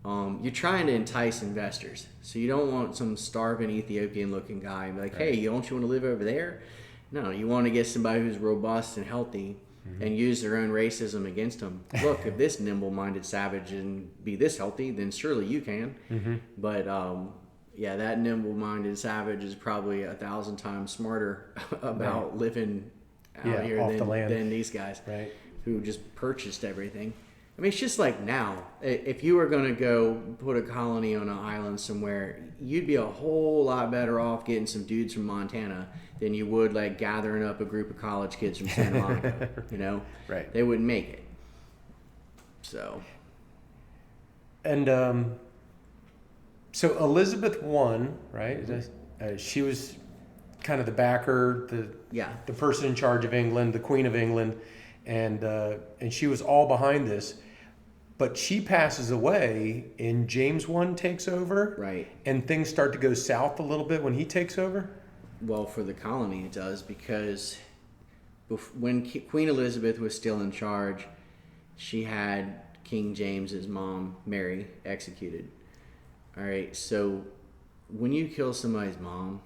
You're trying to entice investors, so you don't want some starving Ethiopian looking guy and be like, hey, don't you want to live over there? No, you want to get somebody who's robust and healthy and use their own racism against them. Look, if this nimble-minded savage can be this healthy, then surely you can. But yeah, that nimble-minded savage is probably 1,000 times smarter about living out here than these guys who just purchased everything. I mean, it's just like now. If you were going to go put a colony on an island somewhere, you'd be a whole lot better off getting some dudes from Montana than you would like gathering up a group of college kids from Santa Monica. You know, they wouldn't make it. So, and so Elizabeth I, right? She was kind of the backer, the person in charge of England, the Queen of England, and she was all behind this. But she passes away, and James I takes over, and things start to go south a little bit when he takes over. Well, for the colony, it does, because when Queen Elizabeth was still in charge, she had King James's mom, Mary, executed. All right, so when you kill somebody's mom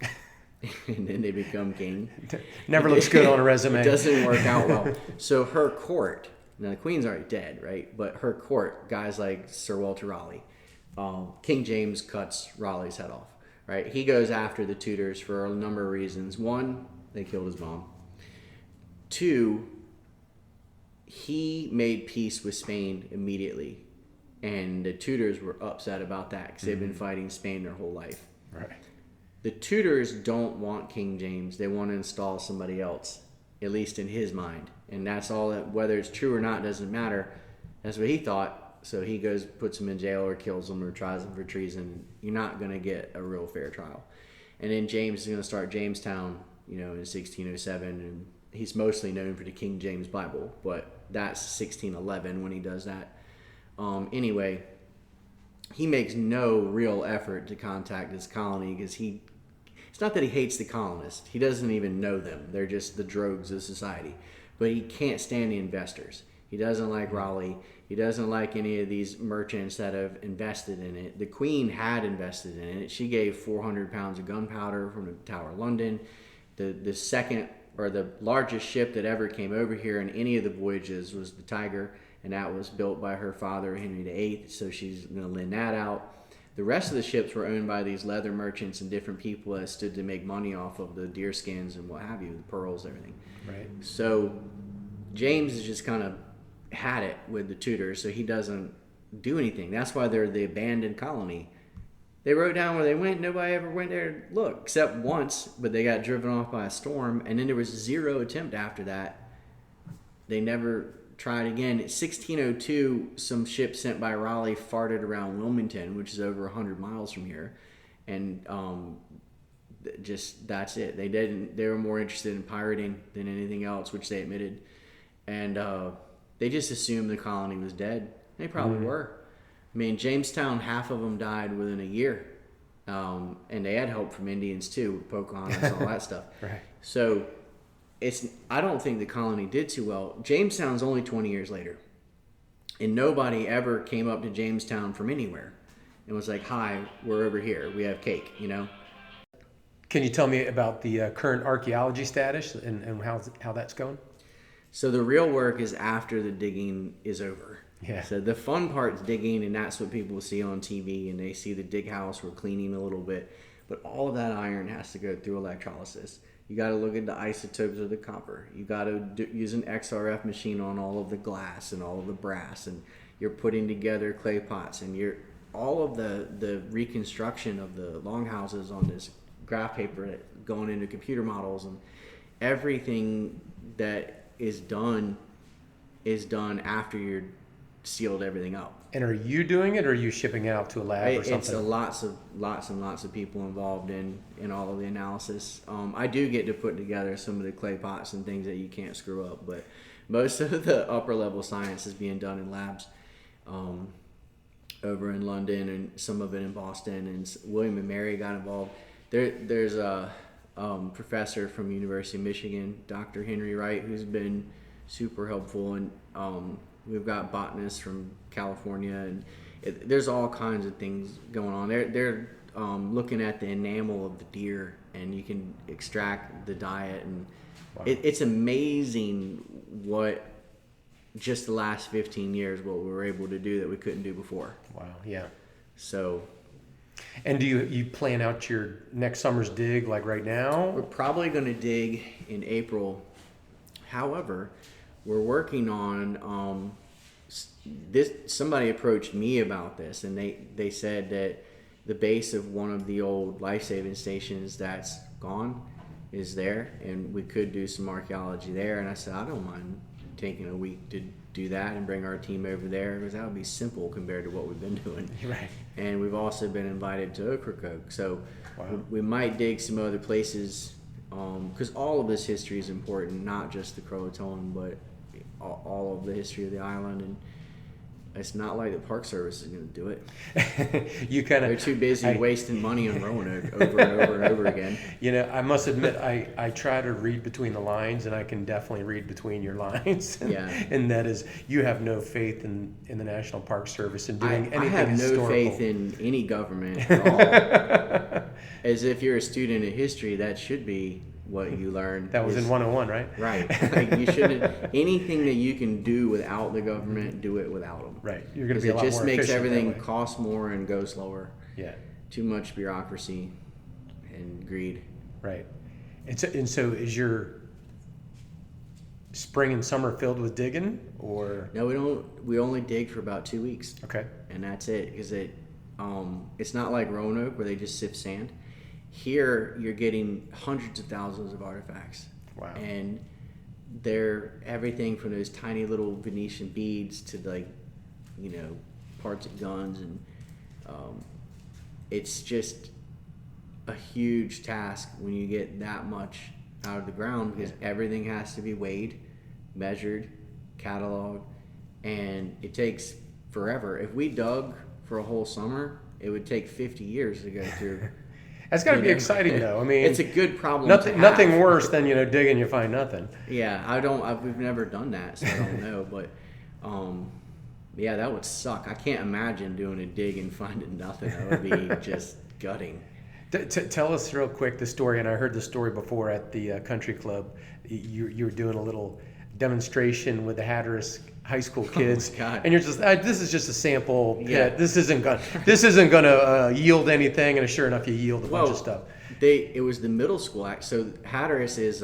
and then they become king, never looks good on a resume. It doesn't work out well. So her court, now the queen's already dead, right? But her court, guys like Sir Walter Raleigh, King James cuts Raleigh's head off, right? He goes after the Tudors for a number of reasons. One, they killed his mom. Two, he made peace with Spain immediately. And the Tudors were upset about that because they've been fighting Spain their whole life. Right. The Tudors don't want King James. They want to install somebody else, at least in his mind. And that's all that, whether it's true or not, doesn't matter. That's what he thought. So he goes, puts him in jail or kills him or tries him for treason. You're not going to get a real fair trial. And then James is going to start Jamestown, in 1607. And he's mostly known for the King James Bible, but that's 1611 when he does that. Anyway, he makes no real effort to contact his colony because it's not that he hates the colonists. He doesn't even know them. They're just the drogues of society. But he can't stand the investors. He doesn't like Raleigh. He doesn't like any of these merchants that have invested in it. The Queen had invested in it. She gave 400 pounds of gunpowder from the Tower of London. The second or the largest ship that ever came over here in any of the voyages was the Tiger. And that was built by her father, Henry VIII, so she's going to lend that out. The rest of the ships were owned by these leather merchants and different people that stood to make money off of the deer skins and what have you, the pearls, everything. Right. So James has just kind of had it with the Tudors, so he doesn't do anything. That's why they're the abandoned colony. They wrote down where they went. Nobody ever went there to look, except once, but they got driven off by a storm, and then there was zero attempt after that. They never tried again. In 1602, some ship sent by Raleigh farted around Wilmington, which is over 100 miles from here, and just that's it. They were more interested in pirating than anything else, which they admitted, and they just assumed the colony was dead. They probably were. I mean, Jamestown, half of them died within a year, and they had help from Indians too, Pocahontas, all that stuff. Right. So I don't think the colony did too well. Jamestown's only 20 years later, and nobody ever came up to Jamestown from anywhere and was like, "Hi, we're over here. We have cake," Can you tell me about the current archaeology status and how that's going? So the real work is after the digging is over. Yeah. So the fun part's digging, and that's what people see on TV, and they see the dig house. We're cleaning a little bit, but all of that iron has to go through electrolysis. You got to look at the isotopes of the copper. You got to use an XRF machine on all of the glass and all of the brass, and you're putting together clay pots, and all of the reconstruction of the longhouses on this graph paper that going into computer models, and everything that is done after you're sealed everything up. And are you doing it, or are you shipping out to a lab or something? It's lots and lots of people involved in all of the analysis. I do get to put together some of the clay pots and things that you can't screw up, but Most of the upper level science is being done in labs over in London, and some of it in Boston, and William and Mary got involved. There's a professor from University of Michigan, Dr. Henry Wright, who's been super helpful, and we've got botanists from California, and there's all kinds of things going on. They're looking at the enamel of the deer, and you can extract the diet, and wow. It's amazing what just the last 15 years what we were able to do that we couldn't do before. Wow, yeah. So. And do you plan out your next summer's dig like right now? We're probably going to dig in April. However, we're working on this. Somebody approached me about this, and they said that the base of one of the old life-saving stations that's gone is there, and we could do some archaeology there. And I said, I don't mind taking a week to do that and bring our team over there, because that would be simple compared to what we've been doing. Right. And we've also been invited to Ocracoke, so wow. we might dig some other places, because all of this history is important, not just the Croatoan, but all of the history of the island. And it's not like the Park Service is going to do it. They're too busy wasting money on Roanoke over and over and over again. You know, I must admit, I try to read between the lines, and I can definitely read between your lines. Yeah. And that is, you have no faith in the National Park Service in doing anything historical. I have historical. no faith in any government at all. As if you're a student of history, that should be what you learn. That was in 101, right? Right. Like, you shouldn't. Anything that you can do without the government, do it without them. Right. You're going to be a lot more efficient. It just makes everything cost more and go slower. Yeah. Too much bureaucracy and greed. Right. And so is your spring and summer filled with digging, or? No, we don't. We only dig for about 2 weeks. Okay. And that's it, because it's not like Roanoke where they just sift sand. Here, you're getting hundreds of thousands of artifacts. Wow. And they're everything from those tiny little Venetian beads to, like, parts of guns. And it's just a huge task when you get that much out of the ground, because everything has to be weighed, measured, cataloged, and it takes forever. If we dug for a whole summer, it would take 50 years to go through. That's got to be exciting, though. I mean, it's a good problem. Nothing worse than dig and you find nothing. Yeah, we've never done that, so I don't know. But yeah, that would suck. I can't imagine doing a dig and finding nothing. That would be just gutting. Tell us real quick the story, and I heard the story before at the country club. You were doing a little demonstration with the Hatteras high school kids, oh my God. And you're just, this is just a sample pit. Yeah. This isn't gonna yield anything, and sure enough, you yield a bunch of stuff. It was the middle school act. So Hatteras is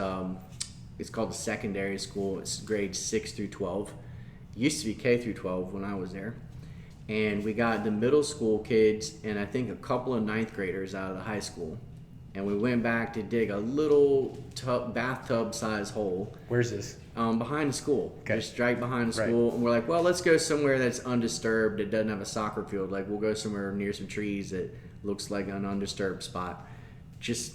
it's called the secondary school. It's grades 6 through 12. It used to be K through 12 when I was there, and we got the middle school kids and I think a couple of ninth graders out of the high school. And we went back to dig a little bathtub-sized hole. Where's this? Behind the school. Okay. Just right behind the school. Right. And we're like, well, let's go somewhere that's undisturbed, that doesn't have a soccer field. Like, we'll go somewhere near some trees that looks like an undisturbed spot. Just,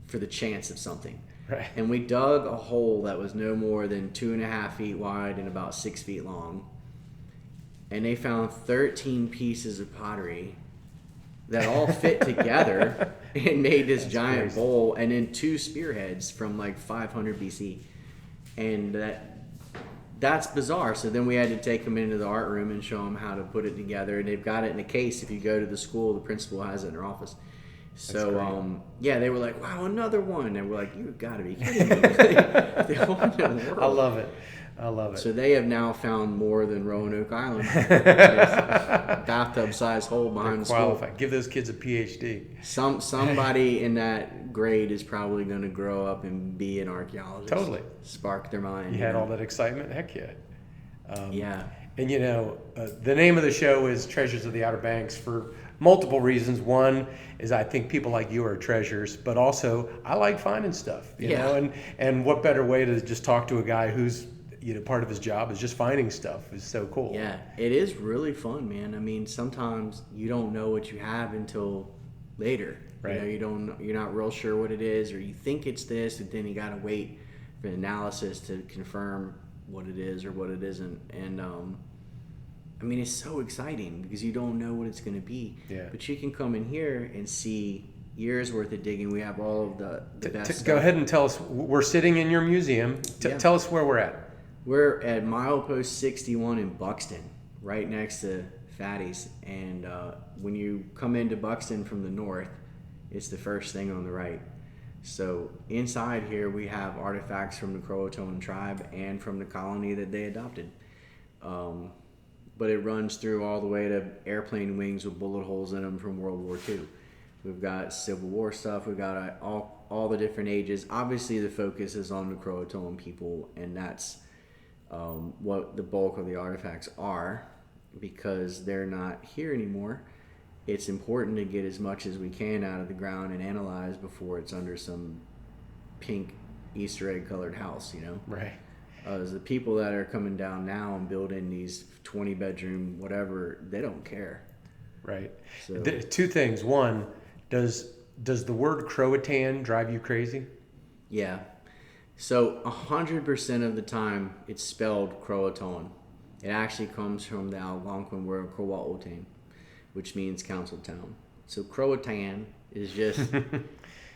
for the chance of something. Right. And we dug a hole that was no more than 2.5 feet wide and about 6 feet long. And they found 13 pieces of pottery that all fit together and made this giant bowl, and then 2 spearheads from like 500 BC. And that's bizarre. So then we had to take them into the art room and show them how to put it together. And they've got it in a case. If you go to the school, the principal has it in their office. So, they were like, wow, another one. And we're like, you've got to be kidding me. They own the world. I love it. So they have now found more than Roanoke Island. Bathtub-sized hole behind the school. Give those kids a PhD. Somebody in that grade is probably going to grow up and be an archaeologist. Totally. Spark their mind. You had all that excitement? Heck yeah. Yeah. And the name of the show is Treasures of the Outer Banks for multiple reasons. One is I think people like you are treasures, but also I like finding stuff, you know, and what better way to just talk to a guy who's, part of his job is just finding stuff is so cool. Yeah, it is really fun, man. I mean, sometimes you don't know what you have until later. Right. You're not real sure what it is, or you think it's this, and then you got to wait for analysis to confirm what it is or what it isn't. And I mean, it's so exciting because you don't know what it's going to be. Yeah. But you can come in here and see years worth of digging. We have all of the best stuff. Go ahead and tell us. We're sitting in your museum. Tell us where we're at. We're at milepost 61 in Buxton, right next to Fatty's. And when you come into Buxton from the north, it's the first thing on the right. So inside here we have artifacts from the Croatoan tribe and from the colony that they adopted. But it runs through all the way to airplane wings with bullet holes in them from World War II. We've got Civil War stuff. We've got all the different ages. Obviously, the focus is on the Croatoan people, and that's what the bulk of the artifacts are, because they're not here anymore. It's important to get as much as we can out of the ground and analyze before it's under some pink Easter egg colored house, you know? Right. The people that are coming down now and building these 20 bedroom whatever, they don't care. Right. So, Two things. One, does the word Croatan drive you crazy? Yeah. So 100% of the time it's spelled Croatoan. It actually comes from the Algonquin word Croatoan, which means council town. So Croatan is just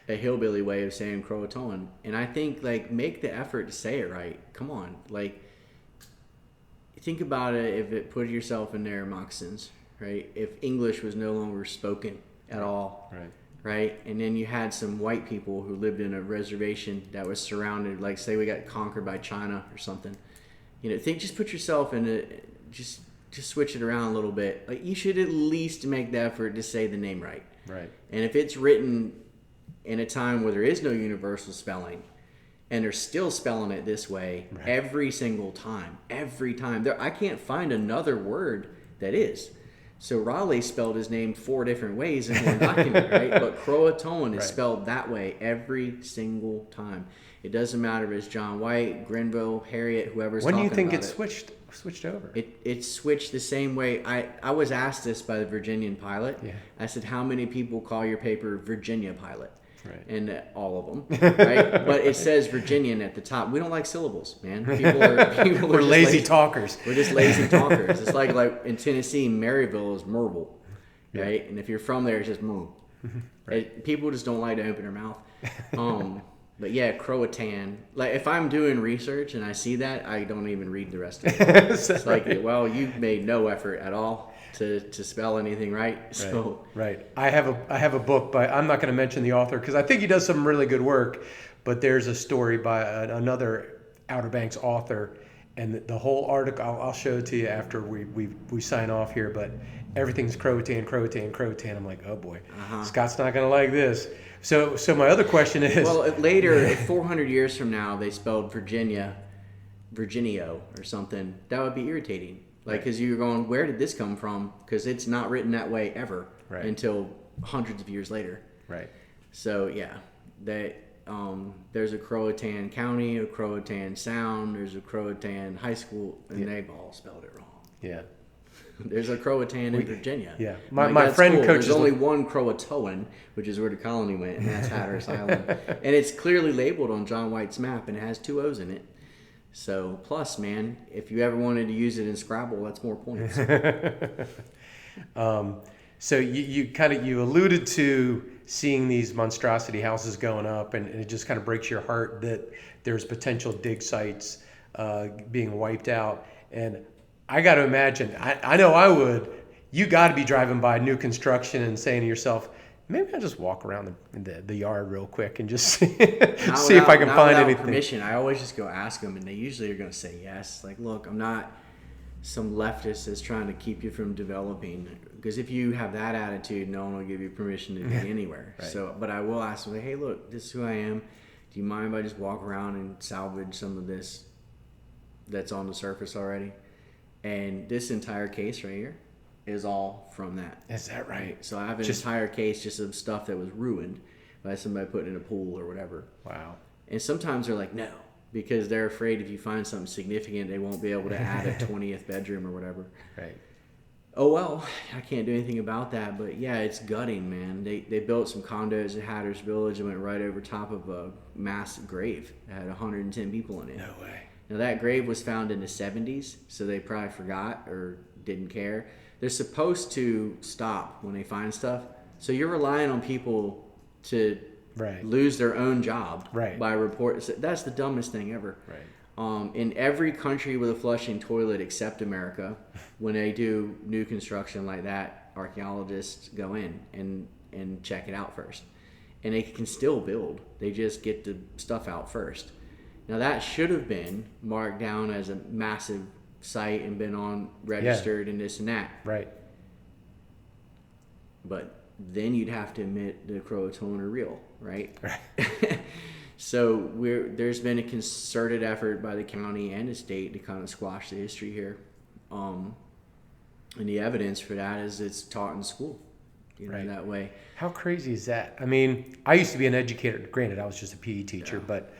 a hillbilly way of saying Croatoan. And I think, like, make the effort to say it right. Come on. Like, think about it if it put yourself in their moccasins, right? If English was no longer spoken at all, right? And then you had some white people who lived in a reservation that was surrounded, like, say we got conquered by China or something. You know, just put yourself in it, just switch it around a little bit. Like, you should at least make the effort to say the name right. Right. And if it's written in a time where there is no universal spelling, and they're still spelling it this way every single time, I can't find another word that is. So Raleigh spelled his name 4 different ways in one document, right? But Croatoan is spelled that way every single time. It doesn't matter if it's John White, Grenville, Harriet, whoever's talking about it. When do you think it switched over? It switched the same way. I was asked this by the Virginian pilot. Yeah. I said, how many people call your paper Virginia Pilot? Right. And all of them, right? But it says Virginian at the top. We don't like syllables, man. People We're lazy talkers. We're just lazy talkers. It's like in Tennessee, Maryville is Merville, right? And if you're from there, it's just Merv. People just don't like to open their mouth. But yeah, Croatoan. Like, if I'm doing research and I see that, I don't even read the rest of it. It's like, well, you've made no effort at all to spell anything right. So right. I have a book by, I'm not going to mention the author because I think he does some really good work, but there's a story by another Outer Banks author, and the whole article, I'll show it to you after we sign off here, but everything's Croatoan. I'm like, oh boy, Scott's not going to like this. So my other question is, well, later, 400 years from now, they spelled Virginio or something. That would be irritating. Like, because you're going, where did this come from? Because it's not written that way ever until hundreds of years later. Right. So, yeah, there's a Croatoan County, a Croatoan Sound, there's a Croatoan High School, and they've all spelled it wrong. Yeah. There's a Croatoan in Virginia. Yeah. My friend cool. coaches. There's only one Croatoan, which is where the colony went, and that's Hatteras Island. And it's clearly labeled on John White's map, and it has 2 O's in it. So, plus, man, if you ever wanted to use it in Scrabble, that's more points. So you alluded to seeing these monstrosity houses going up, and it just kind of breaks your heart that there's potential dig sites being wiped out. And I got to imagine, I know I would, you got to be driving by new construction and saying to yourself, maybe I'll just walk around the yard real quick and just see if I can find anything. Permission. I always just go ask them, and they usually are going to say yes. Like, look, I'm not some leftist that's trying to keep you from developing. Because if you have that attitude, no one will give you permission to dig anywhere. Right. So, but I will ask them, like, hey, look, this is who I am. Do you mind if I just walk around and salvage some of this that's on the surface already? And this entire case right here is all from that. Is that right? So I have an entire case just of stuff that was ruined by somebody putting in a pool or whatever. Wow. And sometimes they're like, no, because they're afraid if you find something significant, they won't be able to add a 20th bedroom or whatever. Right. Oh well, I can't do anything about that. But yeah, it's gutting, man. They built some condos in Hatteras Village and went right over top of a mass grave that had 110 people in it. No way. Now that grave was found in the 70s, so they probably forgot or didn't care. They're supposed to stop when they find stuff. So you're relying on people to Right. lose their own job Right. by report. That's the dumbest thing ever. Right. In every country with a flushing toilet except America, when they do new construction like that, archaeologists go in and check it out first. And they can still build. They just get the stuff out first. Now that should have been marked down as a massive site and been on registered and this and that. Right. But then you'd have to admit the Croatoan are real, right? Right. So there's been a concerted effort by the county and the state to kind of squash the history here. And the evidence for that is it's taught in school, Right. that way. How crazy is that? I mean, I used to be an educator. Granted, I was just a PE teacher, but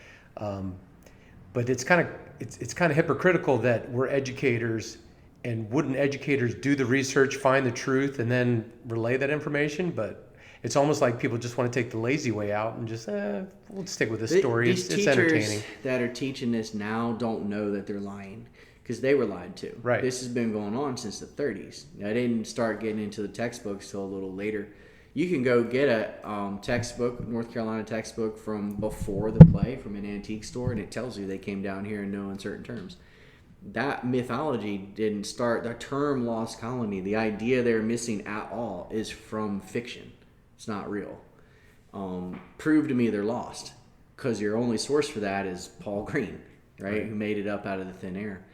it's kind of hypocritical that we're educators, and wouldn't educators do the research, find the truth, and then relay that information? But it's almost like people just want to take the lazy way out and just we'll stick with this story. These It's entertaining. teachers that are teaching this now don't know that they're lying because they were lied to. Right. This has been going on since the 30s. I didn't start getting into the textbooks till a little later. You can go get a textbook, North Carolina textbook from before the play from an antique store, and it tells you they came down here in no uncertain terms. That mythology didn't start. The term lost colony, the idea they're missing at all, is from fiction. It's not real. Prove to me they're lost, because your only source for that is Paul Green, right? Who made it up out of the thin air.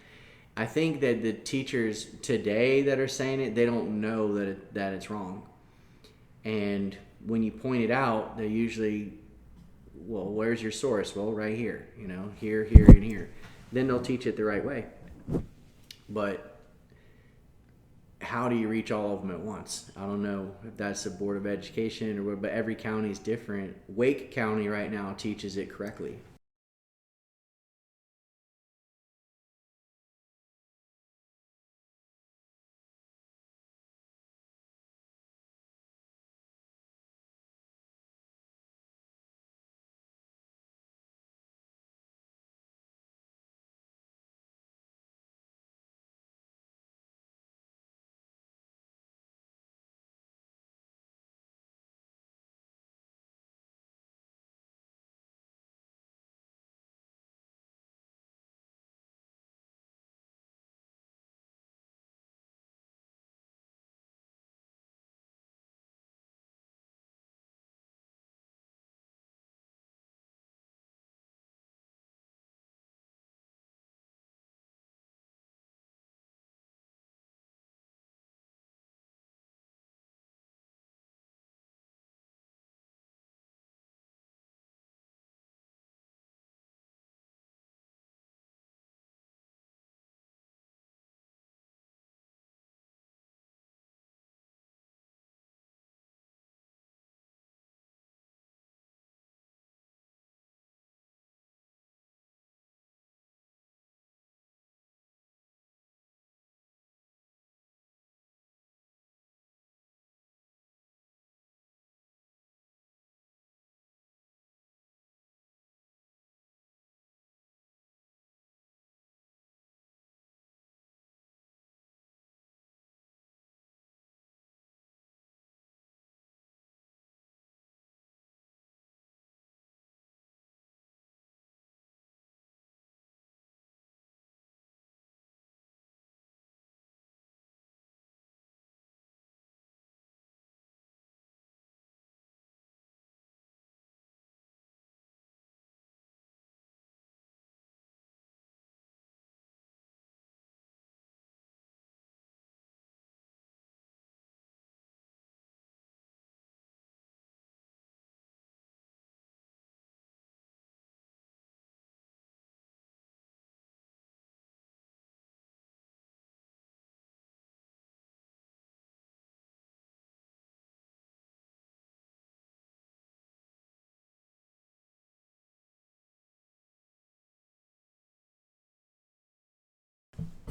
I think that the teachers today that are saying it, they don't know that it's wrong. And when you point it out, they usually, well, where's your source? Well, right here, here, and here. Then they'll teach it the right way. But how do you reach all of them at once? I don't know if that's the Board of Education or what, but every county is different. Wake County right now teaches it correctly.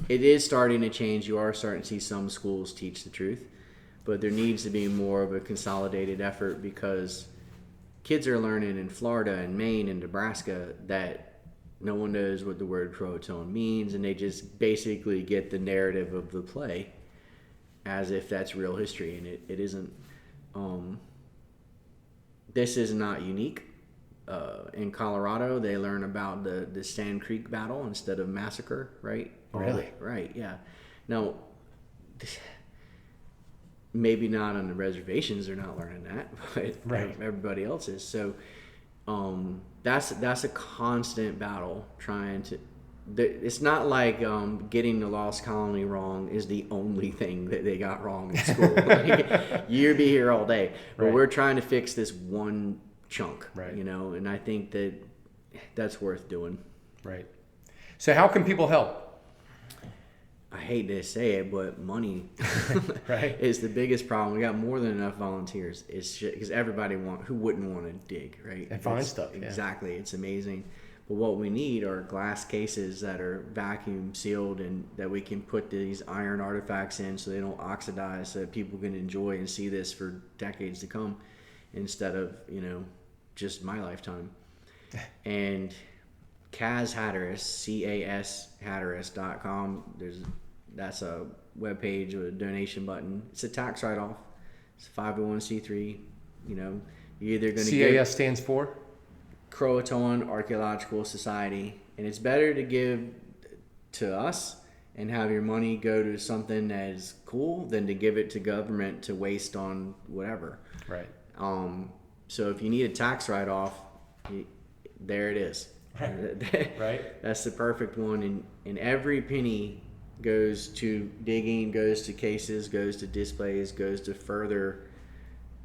it is starting to change. You are starting to see some schools teach the truth, but there needs to be more of a consolidated effort because kids are learning in Florida and Maine and Nebraska that no one knows what the word Croatoan means, and they just basically get the narrative of the play as if that's real history, and it isn't. This is not unique. In Colorado, they learn about the Sand Creek battle instead of massacre, right? Really? Right, yeah. Now, maybe not on the reservations, they're not learning that, but right. Everybody else is. So that's a constant battle trying to. It's not like getting the lost colony wrong is the only thing that they got wrong in school. Like, you'd be here all day, but we're trying to fix this one chunk, right. And I think that's worth doing. Right. So how can people help? I hate to say it, but money right. is the biggest problem. We got more than enough volunteers. It's because everybody who wouldn't want to dig, right? And find stuff. Yeah. Exactly. It's amazing. But what we need are glass cases that are vacuum sealed and that we can put these iron artifacts in so they don't oxidize, so that people can enjoy and see this for decades to come instead of, just my lifetime. And Cas Hatteras, C-A-S Hatteras.com, that's a webpage with a donation button. It's a tax write-off. It's a 501c3. You're either going to CAS stands for? Croatoan Archaeological Society, and it's better to give to us and have your money go to something that is cool than to give it to government to waste on whatever. Right. So if you need a tax write-off, there it is. Right. That's the perfect one, and every penny goes to digging, goes to cases, goes to displays, goes to further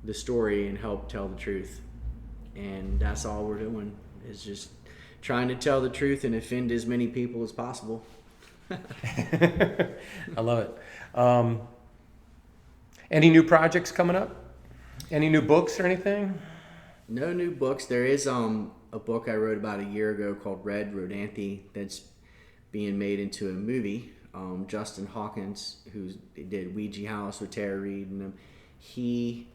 the story and help tell the truth. And that's all we're doing, is just trying to tell the truth and offend as many people as possible. I love it. Any new projects coming up? Any new books or anything? No new books. There is a book I wrote about a year ago called Red Rodanthe that's being made into a movie. Justin Hawkins, who did Ouija House with Tara Reid, and he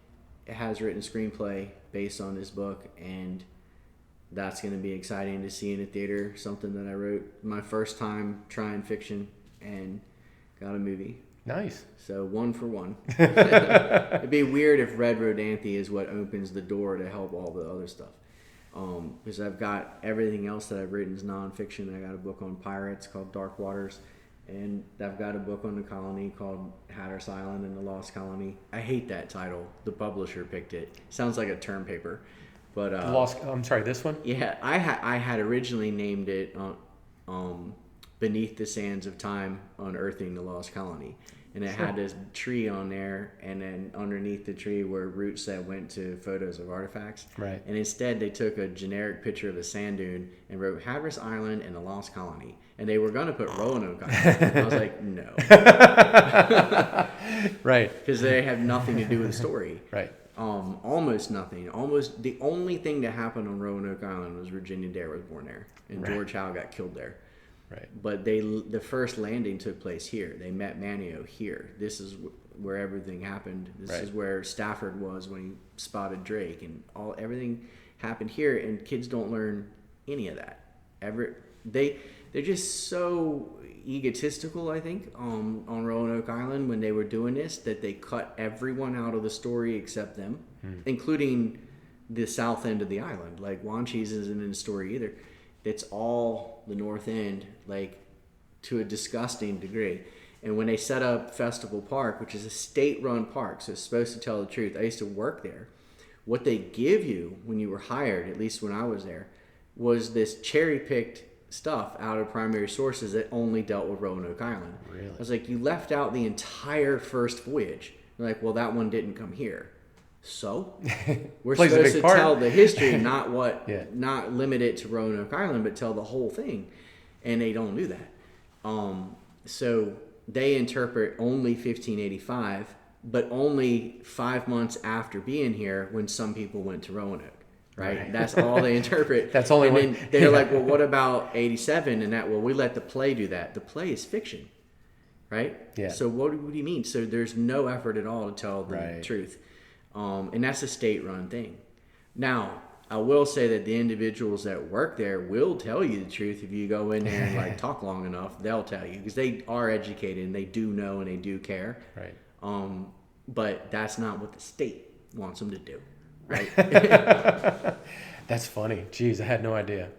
has written a screenplay based on this book, and that's going to be exciting to see in a theater. Something that I wrote my first time trying fiction and got a movie. Nice. So 1 for 1. It'd be weird if Red Rodanthe is what opens the door to help all the other stuff. Because I've got everything else that I've written is nonfiction. I got a book on pirates called Dark Waters, and I've got a book on the colony called Hatteras Island and the Lost Colony. I hate that title. The publisher picked it. Sounds like a term paper. But I'm sorry, this one? Yeah, I had originally named it Beneath the Sands of Time, Unearthing the Lost Colony. And it had this tree on there, and then underneath the tree were roots that went to photos of artifacts. Right. And instead, they took a generic picture of a sand dune and wrote Hatteras Island and the Lost Colony. And they were going to put Roanoke Island. I was like, no. Right. Because they have nothing to do with the story. Right. Almost nothing. Almost the only thing that happened on Roanoke Island was Virginia Dare was born there, and George Howe got killed there. Right. But the first landing took place here. They met Manteo here. This is where everything happened. This is where Stafford was when he spotted Drake, and everything happened here. And kids don't learn any of that. They're just so egotistical, I think, on Roanoke Island when they were doing this, that they cut everyone out of the story except them, including the south end of the island. Like Wanchese isn't in the story either. It's all the north end, like to a disgusting degree. And when they set up Festival Park, which is a state-run park, so it's supposed to tell the truth. I used to work there. What they give you when you were hired, at least when I was there, was this cherry-picked stuff out of primary sources that only dealt with Roanoke Island. Really? I was like, you left out the entire first voyage. They're like, well, that one didn't come here. So we're supposed to tell the history, not not limit it to Roanoke Island, but tell the whole thing. And they don't do that. So they interpret only 1585, but only 5 months after being here when some people went to Roanoke. Right? That's all they interpret. That's only then they're like, well, what about 87 and that? Well, we let the play do that. The play is fiction. right? Yeah. So what do you mean? So there's no effort at all to tell the truth. And that's a state-run thing. Now, I will say that the individuals that work there will tell you the truth if you go in there and like talk long enough. They'll tell you because they are educated and they do know and they do care. Right. But that's not what the state wants them to do. Right. That's funny. Jeez, I had no idea.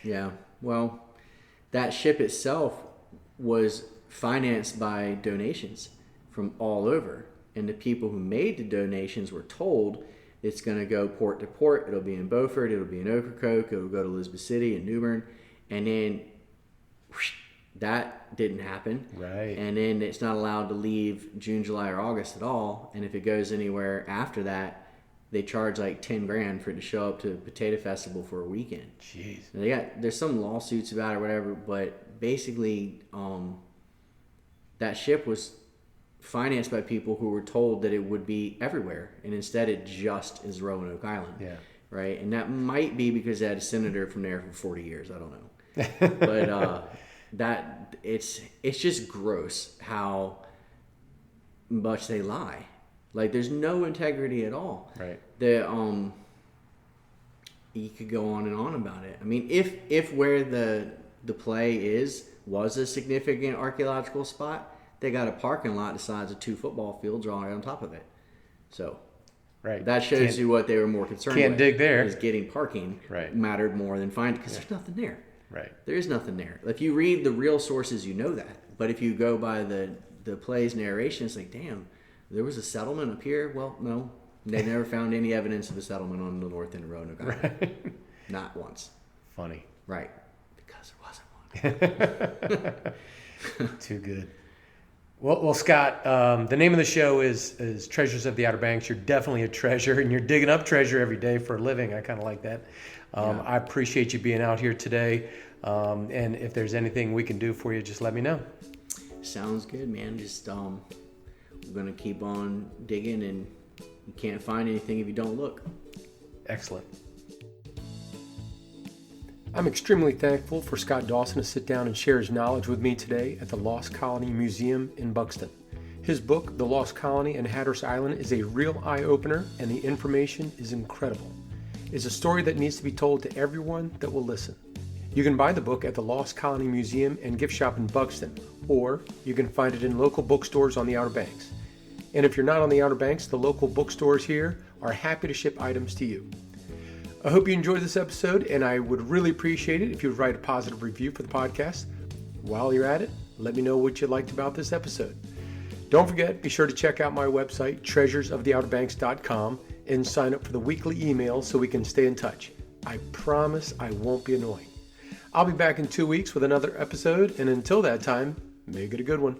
Yeah. Well, that ship itself was financed by donations from all over, and the people who made the donations were told it's going to go port to port. It'll be in Beaufort. It'll be in Ocracoke. It'll go to Elizabeth City and New Bern. And then whoosh, that didn't happen. Right. And then it's not allowed to leave June, July, or August at all. And if it goes anywhere after that, they charge like $10,000 for it to show up to Potato Festival for a weekend. Jeez. And there's some lawsuits about it or whatever, but basically that ship was financed by people who were told that it would be everywhere, and instead it just is Roanoke Island. Yeah. Right? And that might be because they had a senator from there for 40 years. I don't know. But it's just gross how much they lie. Like there's no integrity at all. Right. You could go on and on about it. I mean, if where the play was a significant archaeological spot, they got a parking lot the size of 2 football fields right on top of it. So right. That shows you what they were more concerned with. Can't dig there. Is getting parking mattered more than finding, because there's nothing there. Right. There is nothing there. If you read the real sources, you know that. But if you go by the play's narration, it's like, damn, there was a settlement up here? Well, no. They never found any evidence of a settlement on the north end of Roanoke Island. Right. Not once. Funny. Right. Because there wasn't one. Too good. Well, Scott, the name of the show is Treasures of the Outer Banks. You're definitely a treasure, and you're digging up treasure every day for a living. I kind of like that. I appreciate you being out here today. And if there's anything we can do for you, just let me know. Sounds good, man. Just we're going to keep on digging, and you can't find anything if you don't look. Excellent. I'm extremely thankful for Scott Dawson to sit down and share his knowledge with me today at the Lost Colony Museum in Buxton. His book, The Lost Colony and Hatteras Island, is a real eye-opener, and the information is incredible. It's a story that needs to be told to everyone that will listen. You can buy the book at the Lost Colony Museum and Gift Shop in Buxton, or you can find it in local bookstores on the Outer Banks. And if you're not on the Outer Banks, the local bookstores here are happy to ship items to you. I hope you enjoyed this episode, and I would really appreciate it if you would write a positive review for the podcast. While you're at it, let me know what you liked about this episode. Don't forget, be sure to check out my website, treasuresoftheouterbanks.com, and sign up for the weekly emails so we can stay in touch. I promise I won't be annoying. I'll be back in 2 weeks with another episode, and until that time, make it a good one.